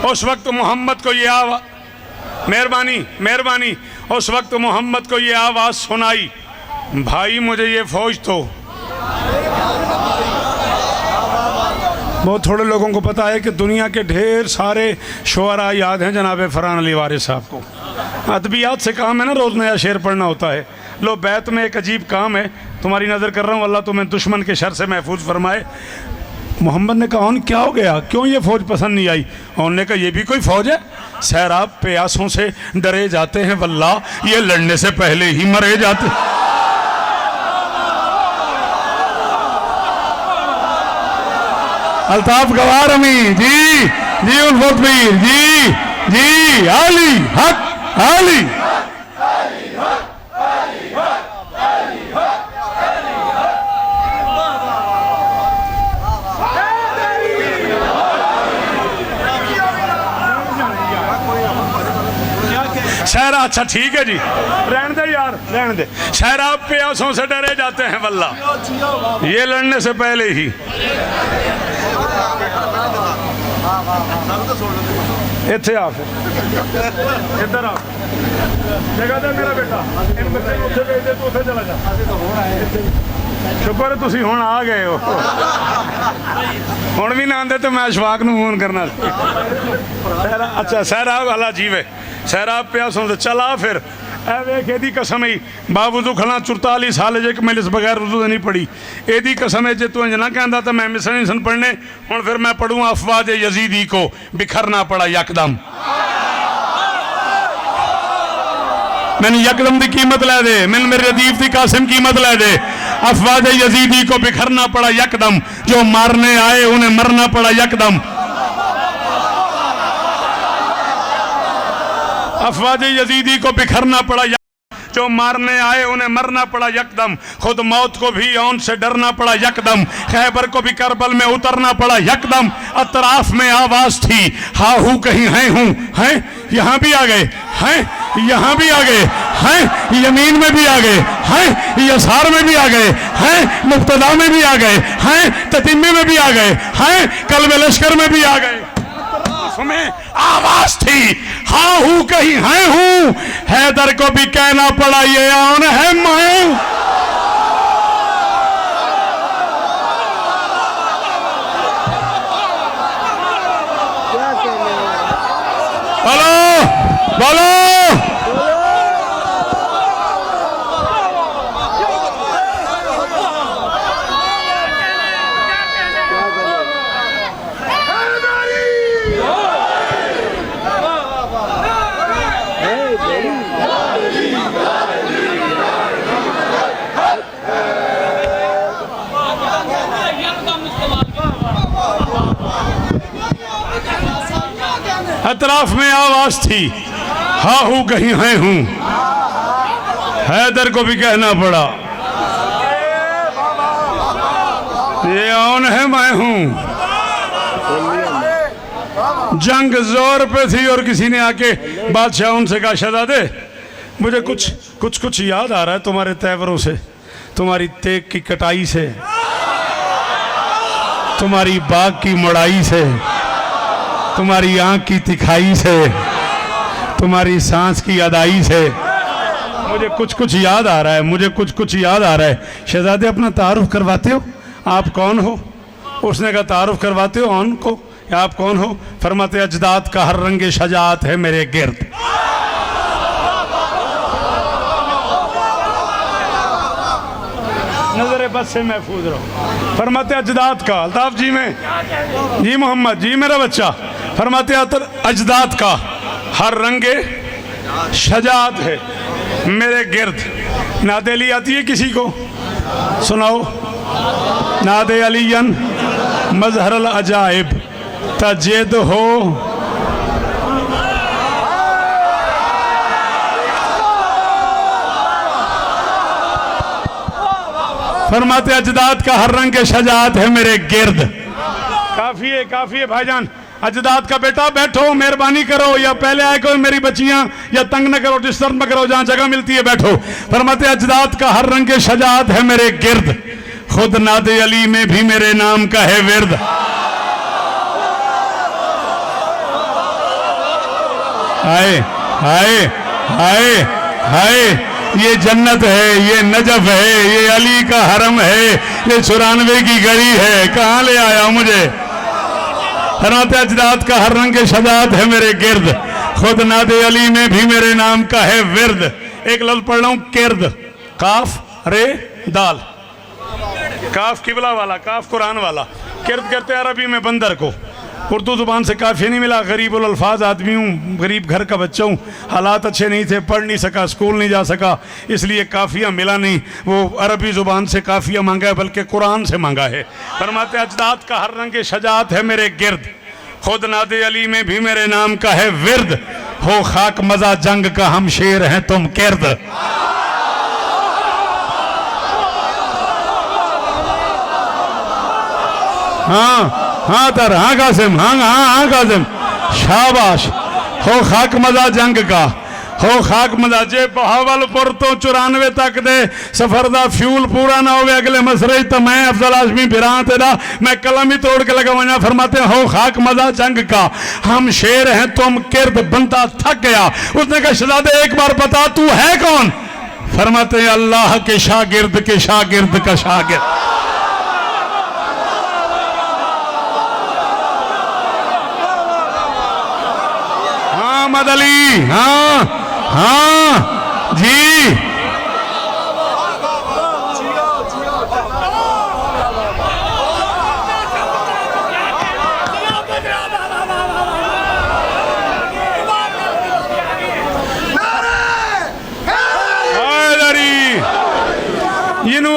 उस वक्त मोहम्मद को ये आवाज़, मेहरबानी मेहरबानी, उस वक्त मोहम्मद को ये आवाज़ सुनाई, भाई मुझे ये फौज तो। बहुत थोड़े लोगों को पता है कि दुनिया के ढेर सारे शुअरा याद हैं जनाब फ़रहान अली वारिस साहब को। अदबियात से काम है ना, रोज़ नया शेर पढ़ना होता है। लो बैत में एक अजीब काम है, तुम्हारी नज़र कर रहा हूँ, अल्लाह तुम्हें दुश्मन के शर से महफूज फरमाए। मोहम्मद ने कहा क्या हो गया, क्यों ये फौज पसंद नहीं आई? उन्होंने कहा ये भी कोई फौज है? सैराब प्यासों से डरे जाते हैं वल्लाह, ये लड़ने से पहले ही मरे जाते। अल्ताफ गवार अमी जी, जी उल्फत मीर जी, जी आली हक, आली शहरा। अच्छा ठीक है जी, रहने दे यार, रहने दे। शहराब प्यासों से डरे जाते हैं वल्ला, ये लड़ने से पहले ही। इत्थे आ, फिर इधर आ, जगह दे मेरा बेटा, इन बच्चे को उत्थे भेज दे, तू उत्थे चला जा। शुक्र है तुसी हुण आ गए हो, हुण भी ना आंदे तो मैं अशफाक नूं फोन करना। अच्छा सहराब अला जीवे, सहराब प्यासों से चला। फिर ए वेख एदी कसम ही बावजू खला 44 साल जे कि मैं इस बगैर उर्दू नहीं पढ़ी। एदी कसम है जे तू इंज ना कहंदा तो मैं मिसन नहीं सन पढ़ने। हुण फिर मैं पढ़ूँ अफवाज यजीदी को बिखरना पड़ा यकदम। मैंने यकदम की कीमत लै दे, मैंने मेरे रदीफ की कासिम कीमत लै दे। अफवाज यजीदी को बिखरना पड़ा यकदम, जो मारने आए उन्हें मरना पड़ा यकदम। अफवाज यजीदी को बिखरना पड़ा, जो मारने आए उन्हें मरना पड़ा यकदम। खुद मौत को भी औन से डरना पड़ा यकदम। खैबर को भी करबल में उतरना पड़ा यकदम। अतराफ में आवाज थी, हा हूं कहीं है हूं, हैं यहां भी आ गए, हैं यहां भी आ गए, हैं यमीन में भी आ गए, हैं यसार में भी आ गए, हैं मुब्तदा में भी आ गए, हैं ततीमे में भी आ गए, हैं कल्ब लश्कर में भी आ गए। में आवाज थी, हाँ हूं कहीं है हूं। हैदर को भी कहना पड़ा ये कौन है मैं। बोलो बोलो अतराफ में आवाज थी, हा हूं कहीं है हूं। हैदर को भी कहना पड़ा ये कौन है मैं हूं। जंग जोर पे थी और किसी ने आके बादशाह उनसे कहा शहजादे मुझे कुछ याद आ रहा है तुम्हारे तेवरों से, तुम्हारी तेग की कटाई से, तुम्हारी बाग की मुड़ाई से, तुम्हारी आंख की तिखाई से, तुम्हारी सांस की अदाई से मुझे कुछ याद आ रहा है, मुझे कुछ याद आ रहा है। शहजादे अपना तारुफ करवाते हो, आप कौन हो। उसने कहा तारुफ करवाते हो औन को, आप कौन हो। फरमाते अजदाद का हर रंग शजात है मेरे गिर्द। नजर बस से महफूज रहो। फरमाते अजदाद का, अल्ताफ जी में जी मोहम्मद जी मेरा बच्चा। फरमाते अजदाद का हर रंगे शजात है मेरे गिर्द। नादे अली आती है किसी को, सुनाओ। नादे अलीयन मजहरल अजाइब तजेद हो। फरमाते अजदाद का हर रंग के शजात है मेरे गिर्द। काफी है भाईजान। अजदाद का बेटा बैठो, मेहरबानी करो, या पहले आए करो मेरी बच्चियां, या तंग न करो, डिस्टर्ब न करो, जहां जगह मिलती है बैठो। फरमाते अजदाद का हर रंग के शजात है मेरे गिर्द। खुद नादे अली में भी मेरे नाम का है विर्द। हाय हाय हाय हाय, ये जन्नत है, ये नजफ है, ये अली का हरम है, ये 94 की गली है, कहाँ ले आया मुझे। फरमाते अजदाद का हर रंग शजात है मेरे गिर्द। खुद नादे अली में भी मेरे नाम का है विर्द। एक लफ्ज पढ़ रहा हूं, किर्द, काफ रे दाल। काफ किबला वाला, काफ कुरान वाला। किर्द कहते हैं अरबी में बंदर को। उर्दू जुबान से काफ़ी नहीं मिला, गरीब उल अल्फाज आदमी हूँ, गरीब घर का बच्चा हूँ, हालात अच्छे नहीं थे, पढ़ नहीं सका, स्कूल नहीं जा सका, इसलिए काफ़िया मिला नहीं। वो अरबी ज़ुबान से काफ़िया मांगा है, बल्कि कुरान से मांगा है। फरमाते अजदाद का हर रंग शजात है मेरे गिर्द। खुद नादे अली में भी मेरे नाम का है विर्द। हो खाक मजा जंग का हम शेर हैं तुम किर्द। हाँ तर, हाँ कासिम, हाँ कासिम, शाबाश। हो खाक मजा जंग का, हो खाक मजा जे बहावलपुर तो 94 तक दे सफर दा फ्यूल पूरा ना होवे अगले मसरे तो मैं अफजल आजमी बिरा तेरा मैं कलम ही तोड़ के लगा वना। फरमाते हो खाक मजा जंग का हम शेर हैं तुम किर्द। बंदा थक गया, उसने कहा शहजादे एक बार बता तू है कौन। फरमाते अल्लाह के शागिर्द के शागिर्द का शागिर्द। मोहम्मद अली, हाँ जी।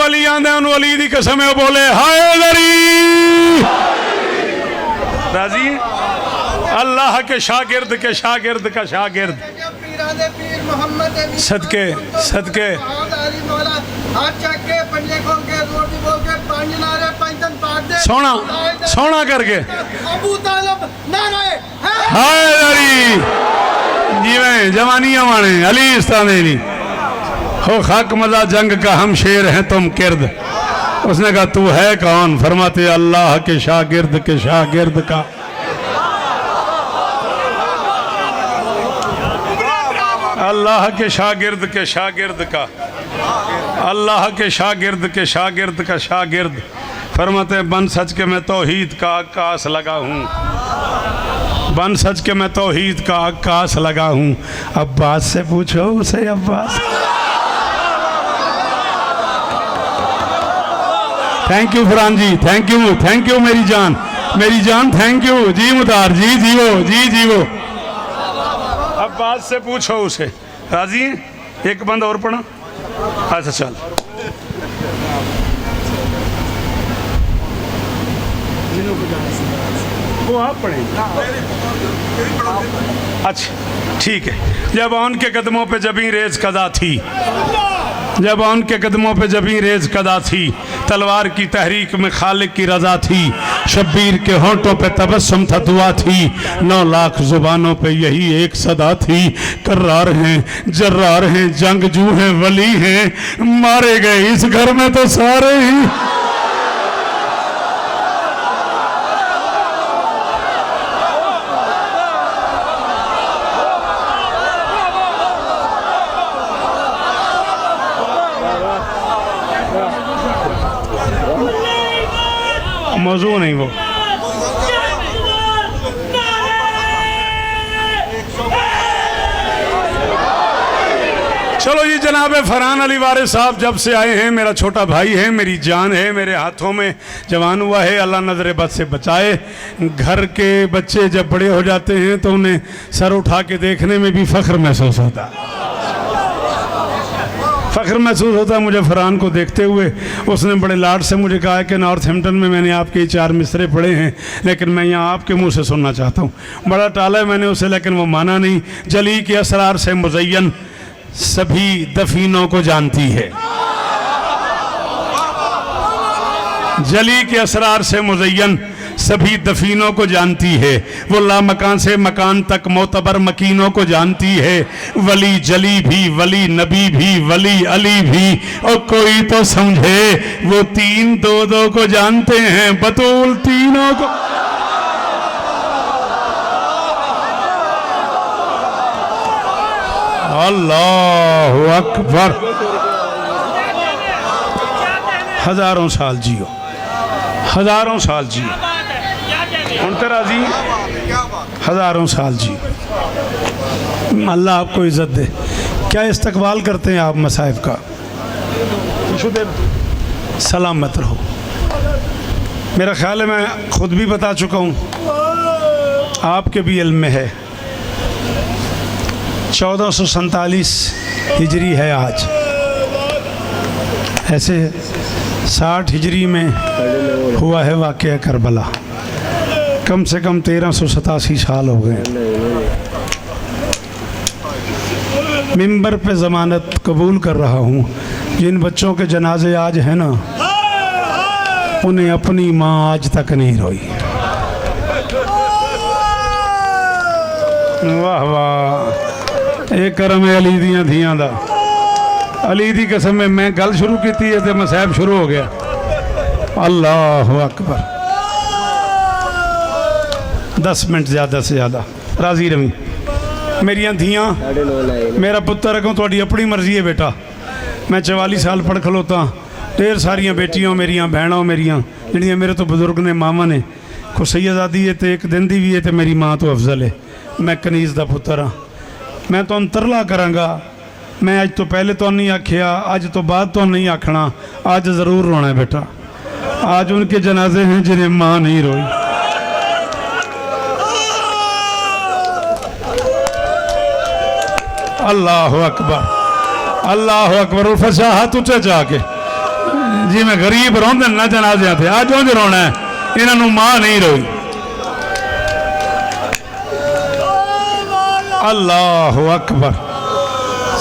वली आंदे उन्होंने वली दी कसम है, बोले हाय दरी। राजी अल्लाह के शागिर्द का शागिर्द सदके सदके सोना सोना करके हाय दरी जीवे जवानियां माने अली इस्तानी हो खाक मजा जंग का हम शेर हैं तुम किर्द। उसने कहा तू है कौन? फरमाते अल्लाह के शागिर्द का अल्लाह के शागिर्द का अल्लाह के शागिर्द का शागिर्द। फरमाते बन सच के मैं तौहीद का आकाश लगा हूँ, बन सच के मैं तौहीद का आकाश लगा हूँ। अब्बास से पूछो उसे Abbas. Thank you Farhan ji, thank you मेरी जान थैंक यू जी मुतार जी जीवो। अब्बास से पूछो उसे। राजी है? एक बंद और पढ़ा। अच्छा चल वो आप पढ़ेंगे। अच्छा ठीक है। जब उनके कदमों पे जबी रेज कदा थी, जब उनके कदमों पे जबी रेज कदा थी, तलवार की तहरीक में खालिक की रजा थी, शब्बीर के होंठों पे तबस्सुम था दुआ थी, 9 लाख जुबानों पे यही एक सदा थी। कर्रार हैं जर्रार हैं जंगजू हैं वली हैं, मारे गए इस घर में तो सारे ही। मौजू नहीं वो। चलो जी जनाब फरहान अली वारिस साहब जब से आए हैं, मेरा छोटा भाई है, मेरी जान है, मेरे हाथों में जवान हुआ है। अल्लाह नजर बद से बचाए। घर के बच्चे जब बड़े हो जाते हैं तो उन्हें सर उठा के देखने में भी फ़ख्र महसूस होता है, फ़ख्र महसूस होता है मुझे फरहान को देखते हुए। उसने बड़े लाड से मुझे कहा है कि नॉर्थहैम्पटन में मैंने आपके 4 मिसरे पढ़े हैं, लेकिन मैं यहाँ आपके मुंह से सुनना चाहता हूँ। बड़ा टाला है मैंने उसे, लेकिन वो माना नहीं। जली के असरार से मुज़य्यन सभी दफीनों को जानती है, जली के असरार से मुज़य्यन सभी दफीनों को जानती है। वो लामकान से मकान तक मोतबर मकीनों को जानती है। वली जली भी, वली नबी भी, वली अली भी, और कोई तो समझे वो 3 2 को जानते हैं, बतूल तीनों को। अल्लाहु अकबर। हजारों साल जियो, हजारों साल जियो। तेरा जी हजारों साल जी। अल्लाह आपको इज्जत दे। क्या इस्तकबाल करते हैं आप मसाइब का? सलामत रहो। मेरा ख्याल है मैं खुद भी बता चुका हूँ, आपके भी इल्म में है। 1447 हिजरी है आज, ऐसे 60 हिजरी में हुआ है वाक़या करबला। कम से कम 1387 साल हो गए। मिंबर पे ज़मानत कबूल कर रहा हूँ। जिन बच्चों के जनाजे आज हैं ना, उन्हें अपनी माँ आज तक नहीं रोई। वाह वाह, एक करम है अली दियां धियां दा। अली दी कसम में मैं गल शुरू की थी तो मसैब शुरू हो गया। अल्लाह अकबर। 10 मिनट ज़्यादा से ज़्यादा। राजी रवी मेरिया धियाँ, मेरा पुत्र अगों थोड़ी अपनी मर्जी है बेटा। मैं 44 साल पढ़ खलोता। ढेर सारिया बेटियां मेरिया, भैनों मेरिया जिहड़ियां मेरे तो बजुर्ग ने, मामा ने। को सैयदादी है तो एक दिन दी भी है तो मेरी माँ तो अफजल है। मैं कनीज़ का पुत्र हाँ। मैं तो तरला करांगा। मैं अज तो पहले तो नहीं आखिया, अज तो बाद तो नहीं आखना। आज ज़रूर रोना है बेटा। आज उनके जनाजे हैं जिन्हें माँ नहीं रोई। अल्लाह अकबर, अल्लाह अकबर। फसा हाथ उठे जाके जिमें गरीब रोंदे ना जनाजियां थे अज उंज रोना है, इन्हों मां नहीं रोई। अल्लाह अकबर,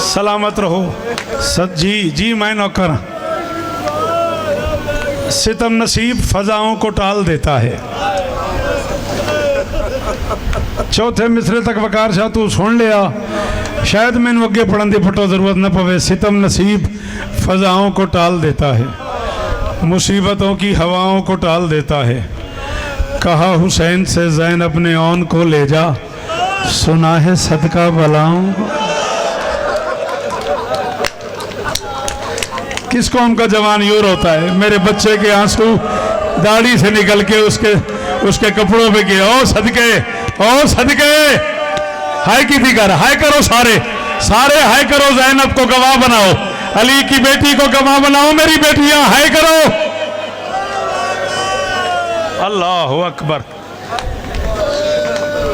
सलामत रहो। जी मैं नौकर। सितम नसीब फजाओं को टाल देता है। चौथे मिसरे तक वकार शाह तू सुन लिया, शायद मैंने अगे पढ़ने की फटो जरूरत न पवे। सितम नसीब फजाओं को टाल देता है, मुसीबतों की हवाओं को टाल देता है। कहा हुसैन से ज़ैन अपने औन को ले जा, सुना है सदका बलाओं को। किस कौम का जवान यूं रोता है? मेरे बच्चे के आंसू दाढ़ी से निकल के उसके कपड़ों पे गए। ओ सदके, ओ सदके, हाय की फिकर, हाय करो सारे सारे, हाय करो। ज़ैनब को गवाह बनाओ, अली की बेटी को गवाह बनाओ, मेरी बेटियां हाय करो। अल्लाह अकबर।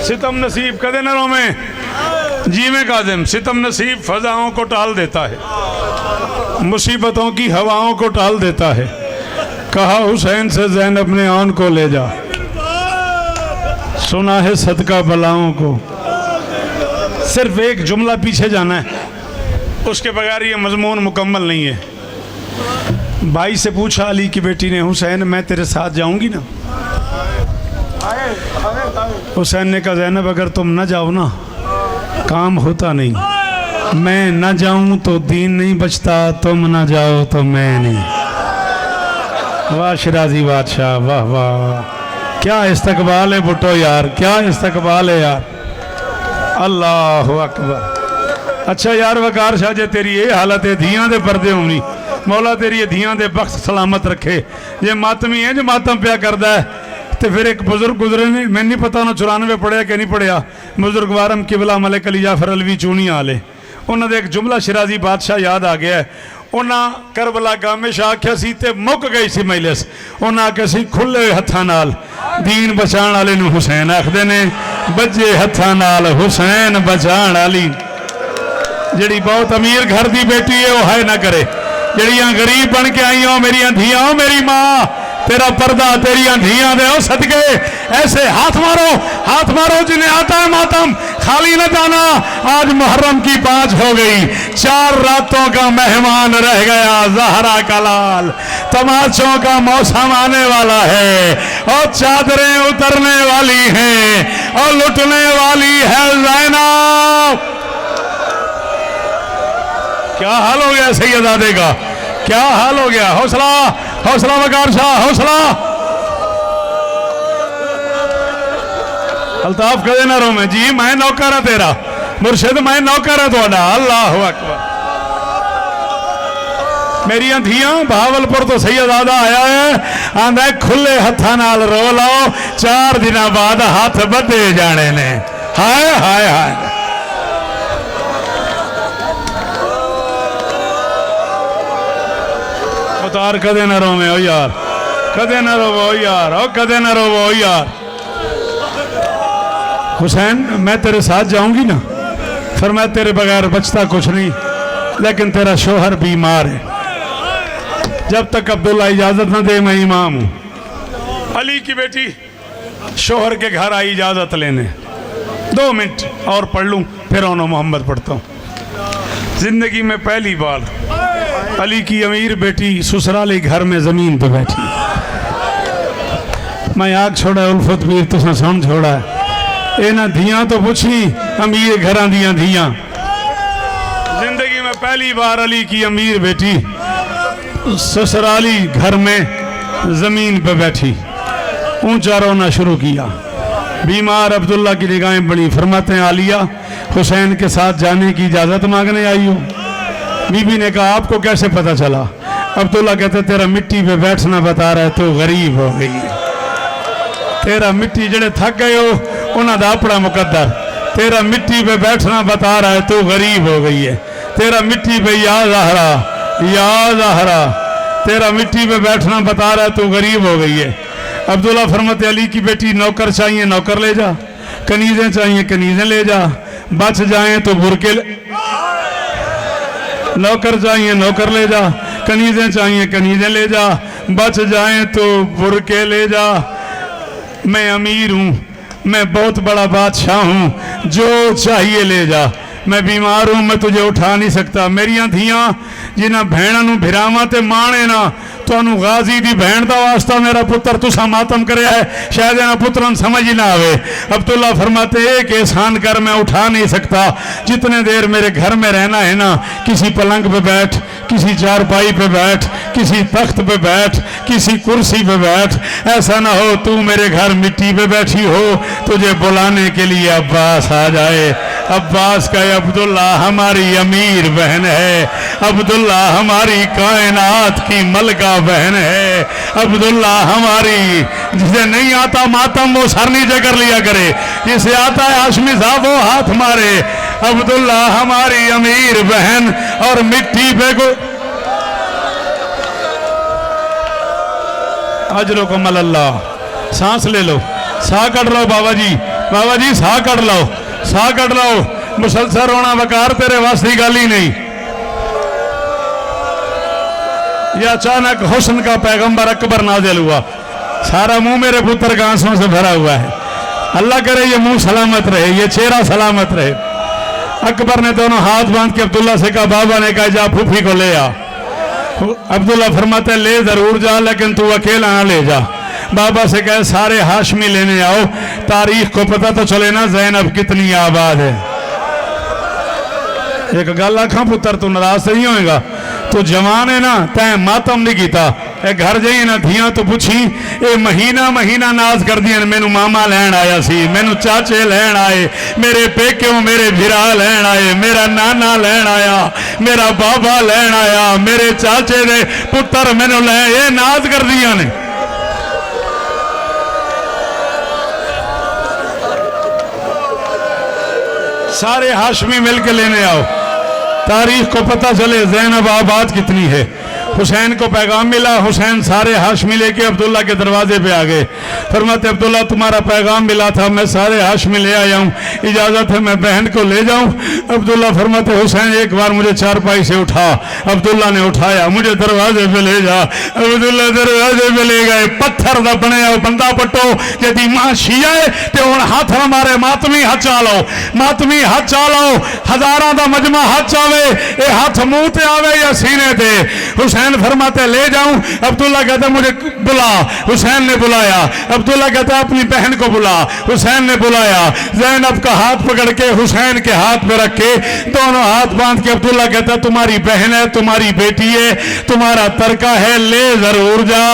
सितम नसीब कदे नरों में जी में काजिम, सितम नसीब फजाओं को टाल देता है, मुसीबतों की हवाओं को टाल देता है। कहा हुसैन से ज़ैन अपने आन को ले जा, सुना है सदका बलाओं को। सिर्फ एक जुमला पीछे जाना है, उसके बगैर ये मजमून मुकम्मल नहीं है। भाई से पूछा अली की बेटी ने, हुसैन मैं तेरे साथ जाऊंगी ना? हुसैन ने कहा ज़ैनब अगर तुम न जाओ ना काम होता नहीं, मैं न जाऊं तो दीन नहीं बचता, तुम न जाओ तो मैं नहीं। वाह शिराजी बादशाह, वाह वाह, क्या इस्तकबाल है भुट्टो यार, क्या इस्तकबाल है यार। अल्लाह अकबर। अच्छा यार वकार शाह जे तेरी ये हालत है, धियां दे पर्दे होनी, मौला तेरी ये धियां दे बख्श सलामत रखे। जे मातमी है जो मातम प्या करदा है, तो फिर एक बुजुर्ग गुजरे ने, मैं नहीं पता उन्होंने 94 पढ़िया कि नहीं पढ़िया, बुजुर्ग वारम किबला मलिक अली जाफर अलवी चूनी आले, उन्होंने एक जुमला शिराजी बादशाह याद आ गया है। उन्हें करबला गामे शाह आख्या सी ते मुक गई सी मजलिस, उन्हें आख्या सी खुले हत्थां नाल दीन बचाण वाले नूं हुसैन आखदे ने, बजे हत्थां नाल हुसैन बचाण वाली। जिहड़ी बहुत अमीर घर दी बेटी है वो हाय ना करे, जिहड़ियां गरीब बन के आई हो मेरियां धियां, मेरी मां तेरा पर्दा तेरियां धियां दे ओ सदके, ऐसे हाथ मारो जिन्हें आता है मातम, खाली न जाना। आज मुहर्रम की 5 हो गई, 4 रातों का मेहमान रह गया ज़हरा का लाल, तमाचों का मौसम आने वाला है और चादरें उतरने वाली हैं और लुटने वाली है ज़ैनब। क्या हाल हो गया सैयदादे का, क्या हाल हो गया। हौसला हौसला वकार शाह, हौसला। अल्ताफ कदे ना रो में जी, मैं नौकर है तेरा मुर्शिद, मैं नौकर है थोड़ा। अल्लाह अकबर। मेरिया धियां भावलपुर तो सैयदादा आया है, आंदा खुले हत्था नाल रो लाओ, 4 दिन बाद हाथ बधे जाने ने। हाय हाय हाय। उतार कदे ना रोवे ओ यार, कदे ना रोवो यार, ओ कदे ना रोवो यार। हुसैन मैं तेरे साथ जाऊंगी ना, फिर मैं तेरे बगैर बचता कुछ नहीं, लेकिन तेरा शोहर बीमार है, जब तक अब्दुल्ला इजाजत न दे मैं इमाम हूं। अली की बेटी शोहर के घर आई इजाजत लेने, 2 मिनट और पढ़ लूं फिर ओनो मोहम्मद पढ़ता हूं। जिंदगी में पहली बार अली की अमीर बेटी ससुराली घर में जमीन पे बैठी। मैं आग छोड़ा उल्फत पीर तुसा सुन छोड़ा, इन्हां धियां तो पुछी अमीर घरां दियां धियां। जिंदगी में पहली बार अली की अमीर बेटी ससुराली घर में जमीन पे बैठी, ऊंचा रोना शुरू किया। बीमार अब्दुल्ला की निगाहें बड़ी, फरमाते हैं आलिया हुसैन के साथ जाने की इजाजत मांगने आई हो। बीबी ने कहा आपको कैसे पता चला? अब्दुल्ला कहते तेरा मिट्टी पे बैठना बता रहा है, तो गरीब हो गई है। तेरा मिट्टी जड़े थक गए हो उन्हों का अपना मुकद्दर, तेरा मिट्टी पे बैठना बता रहा है, तो गरीब हो गई है। तेरा मिट्टी पे याद आहरा, याद आहरा, तेरा मिट्टी पे बैठना बता रहा है, तो गरीब हो गई है। अब्दुल्ला फरमाते अली की बेटी नौकर चाहिए नौकर ले जा, कनीजें चाहिए कनीजें ले जा, बच जाए तो बुरके नौकर चाहिए नौकर ले जा, कनीजें चाहिए कनीजें ले जा, बच जाएं तो बुरके ले जा। मैं अमीर हूँ, मैं बहुत बड़ा बादशाह हूँ, जो चाहिए ले जा। मैं बीमार हूँ, मैं तुझे उठा नहीं सकता। मेरिया धियाँ जिन्हें भैनों नूं भिरावां ते माणे ना, तुहानू गाजी दी भैन दा वास्ता मेरा पुत्र तुसा मातम करया है, शायद इन्हां पुत्रां समझ ही ना आवे। अब्दुल्ला फरमाते एक एहसान कर, मैं उठा नहीं सकता। जितने देर मेरे घर में रहना है ना, किसी पलंग पे बैठ, किसी चारपाई पे बैठ, किसी तख्त पे बैठ, किसी कुर्सी पे बैठ। ऐसा ना हो तू मेरे घर मिट्टी पे बैठी हो, तुझे बुलाने के लिए अब्बास आ जाए। अब्बास का अब्दुल्ला हमारी अमीर बहन है, अब्दुल्ला हमारी कायनात की मलका बहन है। अब्दुल्ला हमारी, जिसे नहीं आता मातम वो सर नीचे कर लिया करे, जिसे आता है हाशमी साहब वो हाथ मारे। अब्दुल्ला हमारी अमीर बहन और मिट्टी पे को अजरो कमल अल्लाह। सांस ले लो, साह कट लो बाबा जी साह कट लो, साह कट लो। मुसलसल रोना वकार तेरे वास्ते गल ही नहीं। यह अचानक हुस्न का पैगंबर अकबर नाजिल हुआ, सारा मुंह मेरे पुत्र के आंसुओं से भरा हुआ है। अल्लाह करे ये मुंह सलामत रहे, ये चेहरा सलामत रहे। अकबर ने दोनों हाथ बांध के अब्दुल्ला से कहा, बाबा ने कहा जा फूफी को ले आ। अब्दुल्ला फरमाते ले जरूर जा, लेकिन तू अकेला ना ले जा। बाबा से कहे सारे हाशमी लेने आओ, तारीख को पता तो चले ना ज़ैनब कितनी आबाद है। एक गल आखा पुत्र तू नाराज नहीं होएगा, तू जवान है ना, तैं मातम नहीं किया। घर जाइए ना धियां तो पुछी, ये महीना महीना नाज कर दियां, मैनू मामा लैन आया सी, मैनू चाचे लैन आए, मेरे पेक्यों मेरे भिरा लैन आए, मेरा नाना लैन आया, मेरा बाबा लैन आया, मेरे चाचे दे पुत्र मैनू लै, ये नाज कर दियां ने। सारे हाशमी मिलके लेने आओ, तारीख को पता चले ज़ैनब आबाद कितनी है। हुसैन को पैगाम मिला, हुसैन सारे हाशमी लेके अब्दुल्ला के दरवाजे पे आ गए। फरमाते अब्दुल्ला तुम्हारा पैगाम मिला था, मैं सारे हाशमी ले आया हूँ, इजाज़त है मैं बहन को ले जाऊँ। अब्दुल्ला फरमाते हुसैन एक बार मुझे चारपाई से उठा। अब्दुल्ला ने उठाया, मुझे दरवाजे पे ले जा। अब्दुल्ला दरवाजे पे ले गए। पत्थर का बनया बंदा पट्टो यदि मां शिया है तो हुण हाथ हमारे मातमी हाथ चालो, मातमी हाथ चालो, हजारां का मजमा हाथ चावे, ये हाथ मुंह ते आवे या सीने ते। हुसैन फरमाते ले जाऊं। अब्दुल्ला कहता मुझे बुला। हुसैन ने बुलाया। अब्दुल्ला कहता अपनी बहन को बुला। हुसैन ने बुलाया। ज़ैनब का हाथ पकड़ के हुसैन के हाथ में रख के दोनों हाथ बांध के अब्दुल्ला कहता तुम्हारी बहन है, तुम्हारी बेटी है, तुम्हारा तरका है, ले जरूर जा।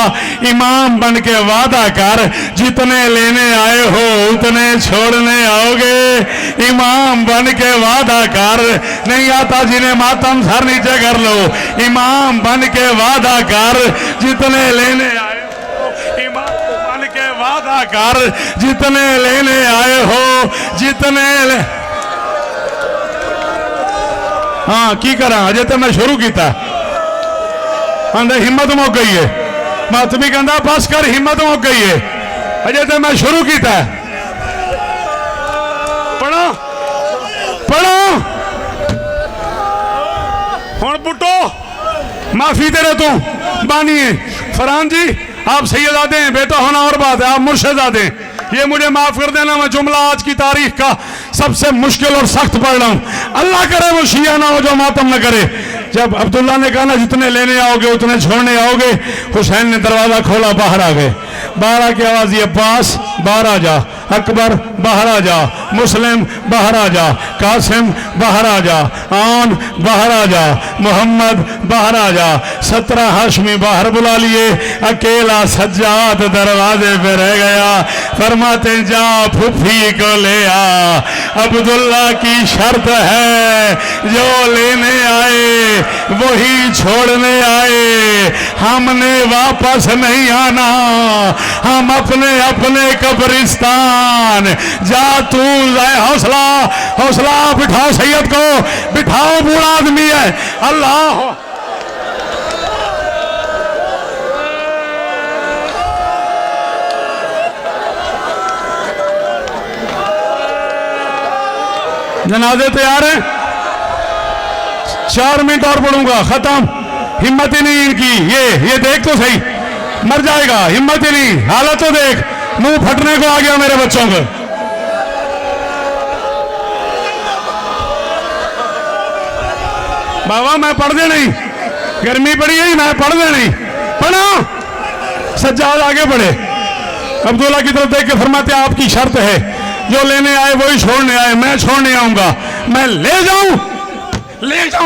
इमाम बन के वादा कर, जितने लेने आए हो उतने छोड़ने आओगे। इमाम बन के वादा कर, नहीं आता जिन्हें मातम सर नीचे कर लो। इमाम बन के वादा कर, जितने लेने आए हो। इमाम बन के वादा कर, जितने लेने आए हो, जितने हाँ की करा अजे तो मैं शुरू किया। आंदे हिम्मत मुक गई है। मातमी कहता बस कर, हिम्मत मुक गई है, अजे तो मैं शुरू किया। पढ़ो पढ़ो हुण बुट्टो माफी तेरे तो बानिए। फरहान जी आप सैयदादे हैं, बेटा होना और बात है, आप मुर्शिदादे हैं, ये मुझे माफ कर देना। मैं जुमला आज की तारीख का सबसे मुश्किल और सख्त पढ़ रहा हूँ। अल्लाह करे वो शिया ना हो जो मातम न करे। जब अब्दुल्ला ने कहा ना जितने लेने आओगे उतने छोड़ने आओगे, हुसैन ने दरवाजा खोला, बाहर आ गए। बाहर आके आवाज ये अब्बास बाहर आ जा, अकबर बाहर आ जा, मुस्लिम बाहर आ जा, कासिम बाहर आ जा, आन बाहर आ जा, मोहम्मद बाहर आ जा। 17 हाशमी बाहर बुला लिए, अकेला सज्जाद दरवाजे पे रह गया। फरमाते जा फूफी को ले आ, अब्दुल्ला की शर्त है जो लेने आए वही छोड़ने आए, हमने वापस नहीं आना, हम अपने अपने कब्रिस्तान। जा तू हौसला हौसला बिठाओ, सैयद को बिठाओ, बूढ़ा आदमी है। अल्लाह जनाजे तैयार है, 4 मिनट और पढ़ूंगा, खत्म। हिम्मत ही नहीं इनकी। ये देख तो सही, मर जाएगा, हिम्मत ही नहीं, हालत तो देख, मुंह फटने को आ गया मेरे बच्चों को। बाबा मैं पढ़ दे नहीं, गर्मी पड़ी है, मैं पढ़ दे नहीं, पढ़ा। सज्जाद आगे बढ़े, अब्दुल्ला की तरफ देख के फरमाते आपकी शर्त है, जो लेने आए वही छोड़ने आए, मैं छोड़ने आऊंगा, मैं ले जाऊं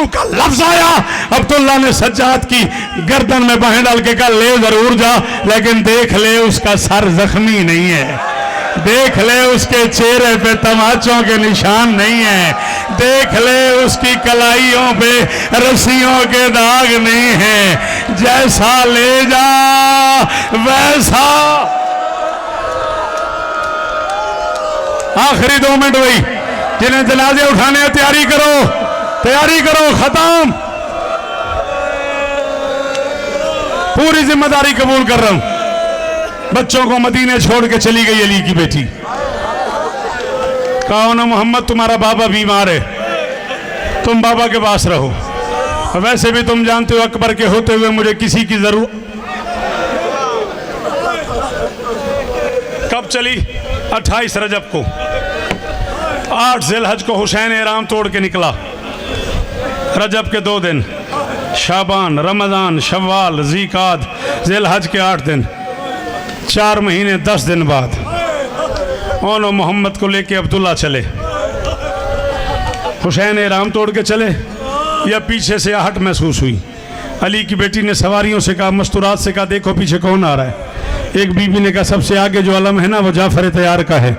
का लफ्ज आया। अब्दुल्ला ने सज्जाद की गर्दन में बाहें डाल के कहा ले जरूर जा, लेकिन देख ले उसका सर जख्मी नहीं है, देख ले उसके चेहरे पे तमाचों के निशान नहीं है, देख ले उसकी कलाइयों पे रस्सियों के दाग नहीं है, जैसा ले जा वैसा। आखिरी 2 मिनट वही, जिन्हें जनाजे उठाने तैयारी करो, खत्म। पूरी जिम्मेदारी कबूल कर रहा हूं। बच्चों को मदीने छोड़ के चली गई अली की बेटी। कहा ना मोहम्मद तुम्हारा बाबा बीमार है, तुम बाबा के पास रहो। वैसे भी तुम जानते हो अकबर के होते हुए मुझे किसी की जरूरत। कब चली? 28 रजब को। 8 ज़िलहज को हुसैन एहराम तोड़ के निकला। रजब के 2 दिन, शाबान, रमज़ान, शव्वाल, ज़ीकाद, ज़िलहज के 8 दिन, 4 महीने 10 दिन बाद ओनो मोहम्मद को लेके अब्दुल्ला चले। हुसैन एहराम तोड़ के चले या पीछे से आहट महसूस हुई। अली की बेटी ने सवारियों से कहा, मस्तूरात से कहा, देखो पीछे कौन आ रहा है। एक बीबी ने कहा, सबसे आगे जो अलम है ना वो जाफर तैयार का है।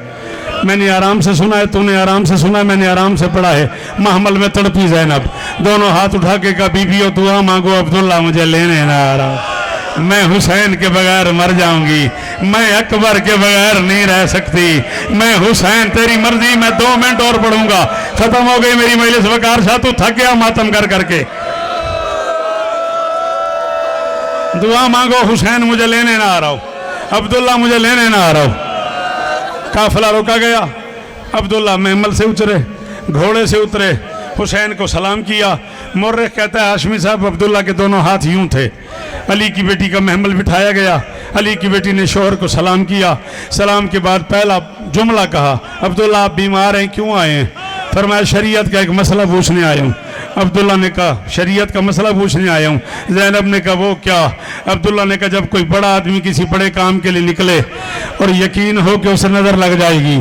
मैंने आराम से सुना है, तूने आराम से सुना है, मैंने आराम से पढ़ा है। महमल में तड़पी ज़ैनब, दोनों हाथ उठा के कहा, बीबी दुआ मांगो, अब्दुल्ला मुझे लेने ना आ रहा, मैं हुसैन के बगैर मर जाऊंगी, मैं अकबर के बगैर नहीं रह सकती, मैं हुसैन, तेरी मर्जी, मैं 2 मिनट और पढ़ूंगा। खत्म हो गई मेरी मजलिस। वकार शाह तू थक गया मातम कर करके, दुआ मांगो, हुसैन मुझे लेने ना आ रहा हो, अब्दुल्ला मुझे लेने ना आ रहा हो। काफिला रोका गया। अब्दुल्ला महमल से उतरे, घोड़े से उतरे, हुसैन को सलाम किया। मुर्रिख कहता है हाशमी साहब अब्दुल्ला के दोनों हाथ यूं थे। अली की बेटी का महमल बिठाया गया। अली की बेटी ने शोहर को सलाम किया। सलाम के बाद पहला जुमला कहा, अब्दुल्ला आप बीमार हैं, क्यों आए हैं? फरमाया शरीयत का एक मसला पूछने आया हूँ। अब्दुल्ला ने कहा शरीयत का मसला पूछने आया हूँ। ज़ैनब ने कहा वो क्या? अब्दुल्ला ने कहा जब कोई बड़ा आदमी किसी बड़े काम के लिए निकले और यकीन हो कि उसे नज़र लग जाएगी,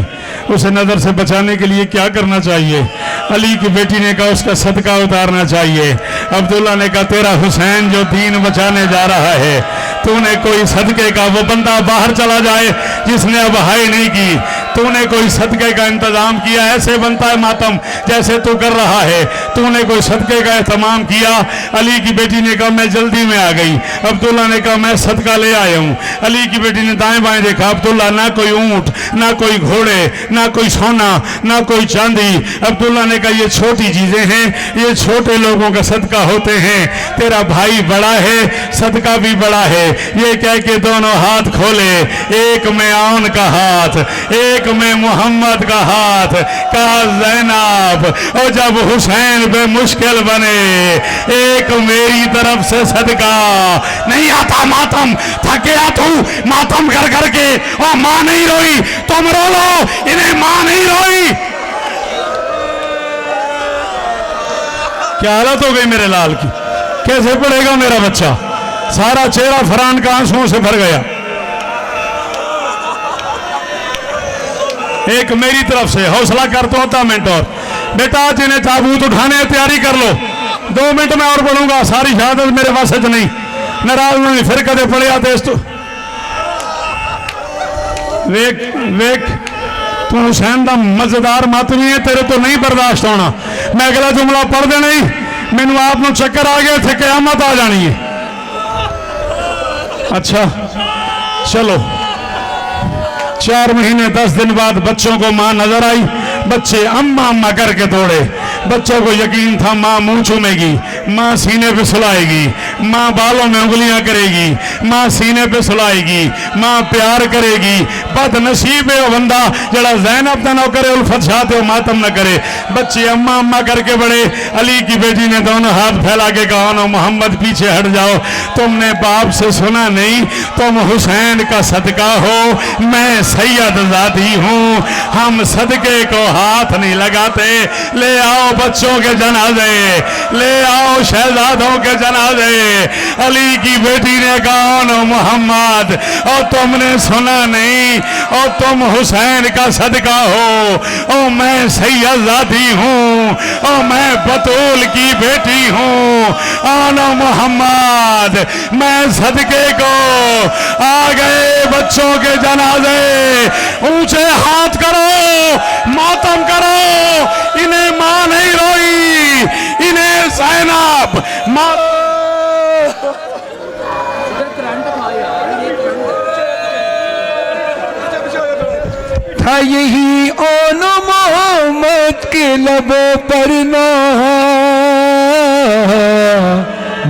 उसे नज़र से बचाने के लिए क्या करना चाहिए? अली की बेटी ने कहा उसका सदका उतारना चाहिए। अब्दुल्ला ने कहा तेरा हुसैन जो दीन बचाने जा रहा है, तूने कोई सदके का, वो बंदा बाहर चला जाए जिसने अब हाय नहीं की, तूने कोई सदके का इंतजाम किया? ऐसे बनता है मातम जैसे तू कर रहा है, तूने कोई सदके का एहतमाम किया? अली की बेटी ने कहा मैं जल्दी में आ गई। अब्दुल्ला ने कहा मैं सदका ले आया हूँ। अली की बेटी ने दाएं बाएं देखा, अब्दुल्ला ना कोई ऊंट, ना कोई घोड़े, ना कोई सोना, ना कोई चांदी। अब्दुल्ला ने कहा ये छोटी चीजें हैं, ये छोटे लोगों का सदका होते हैं, तेरा भाई बड़ा है, सदका भी बड़ा है। ये कह के दोनों हाथ खोले, एक में आउन का हाथ, एक में मोहम्मद का हाथ, कहा ज़ैनब और जब हुसैन पे मुश्किल बने, एक मेरी तरफ से सदका। नहीं आता मातम, थके तू मातम कर करके, और मां नहीं रोई, तुम रो लो, इन्हें मां नहीं रोई। क्या हालत हो गई मेरे लाल की, कैसे पड़ेगा मेरा बच्चा? सारा चेहरा फरहान का आंसुओं से भर गया। एक मेरी तरफ से हौसला कर तो होता मिनट और बेटा जिन्हें ताबूत उठाने तैयारी कर लो, 2 मिनट में और पढ़ूंगा, सारी शहादत मेरे पास नहीं, नाराज नहीं, फिर कदे पड़े आते तो वेख वेख तू हुसैन का मजेदार मातमी है, तेरे तो नहीं बर्दाश्त होना। मैं अगला जुमला पढ़ देना ही, मैनू आप में चक्कर आ गया थे, क़यामत आ जानी है। अच्छा चलो, 4 महीने 10 दिन बाद बच्चों को मां नजर आई। बच्चे अम्मा अम्मा करके दौड़े। बच्चों को यकीन था माँ मुंह चूमेगी, माँ सीने पे सुलाएगी, माँ बालों में उंगलियां करेगी, माँ सीने पे सुलाएगी, माँ प्यार करेगी। बदनसीब है वो बंदा जड़ा ज़ैनब दा ना करे, उल्फत शाह ते मातम न करे। बच्चे अम्मा अम्मा करके बड़े। अली की बेटी ने दोनों हाथ फैला के कहा, नो मोहम्मद पीछे हट जाओ, तुमने बाप से सुना नहीं, तुम हुसैन का सदका हो, मैं सैयद ज़ादी हूँ, हम सदके को हाथ नहीं लगाते। ले आओ बच्चों के जनाजे, ले आओ शहजादों के जनाजे। अली की बेटी ने कहा, नो मोहम्मद और तुमने सुना नहीं, और तुम हुसैन का सदका हो, और मैं सैयद ज़ादी हूँ, और मैं बतूल की बेटी हूँ। आनो मोहम्मद, मैं सदके को आ गए बच्चों के जनाजे। ऊंचे हाथ करो, मातम करो। इन्हें मां नहीं रोई, इन्हें ज़ैनब मां। था यही ओन मोहम्मद के लबों पर ना,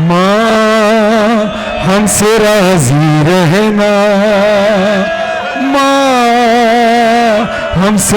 माँ हमसे राजी रहना, माँ हमसे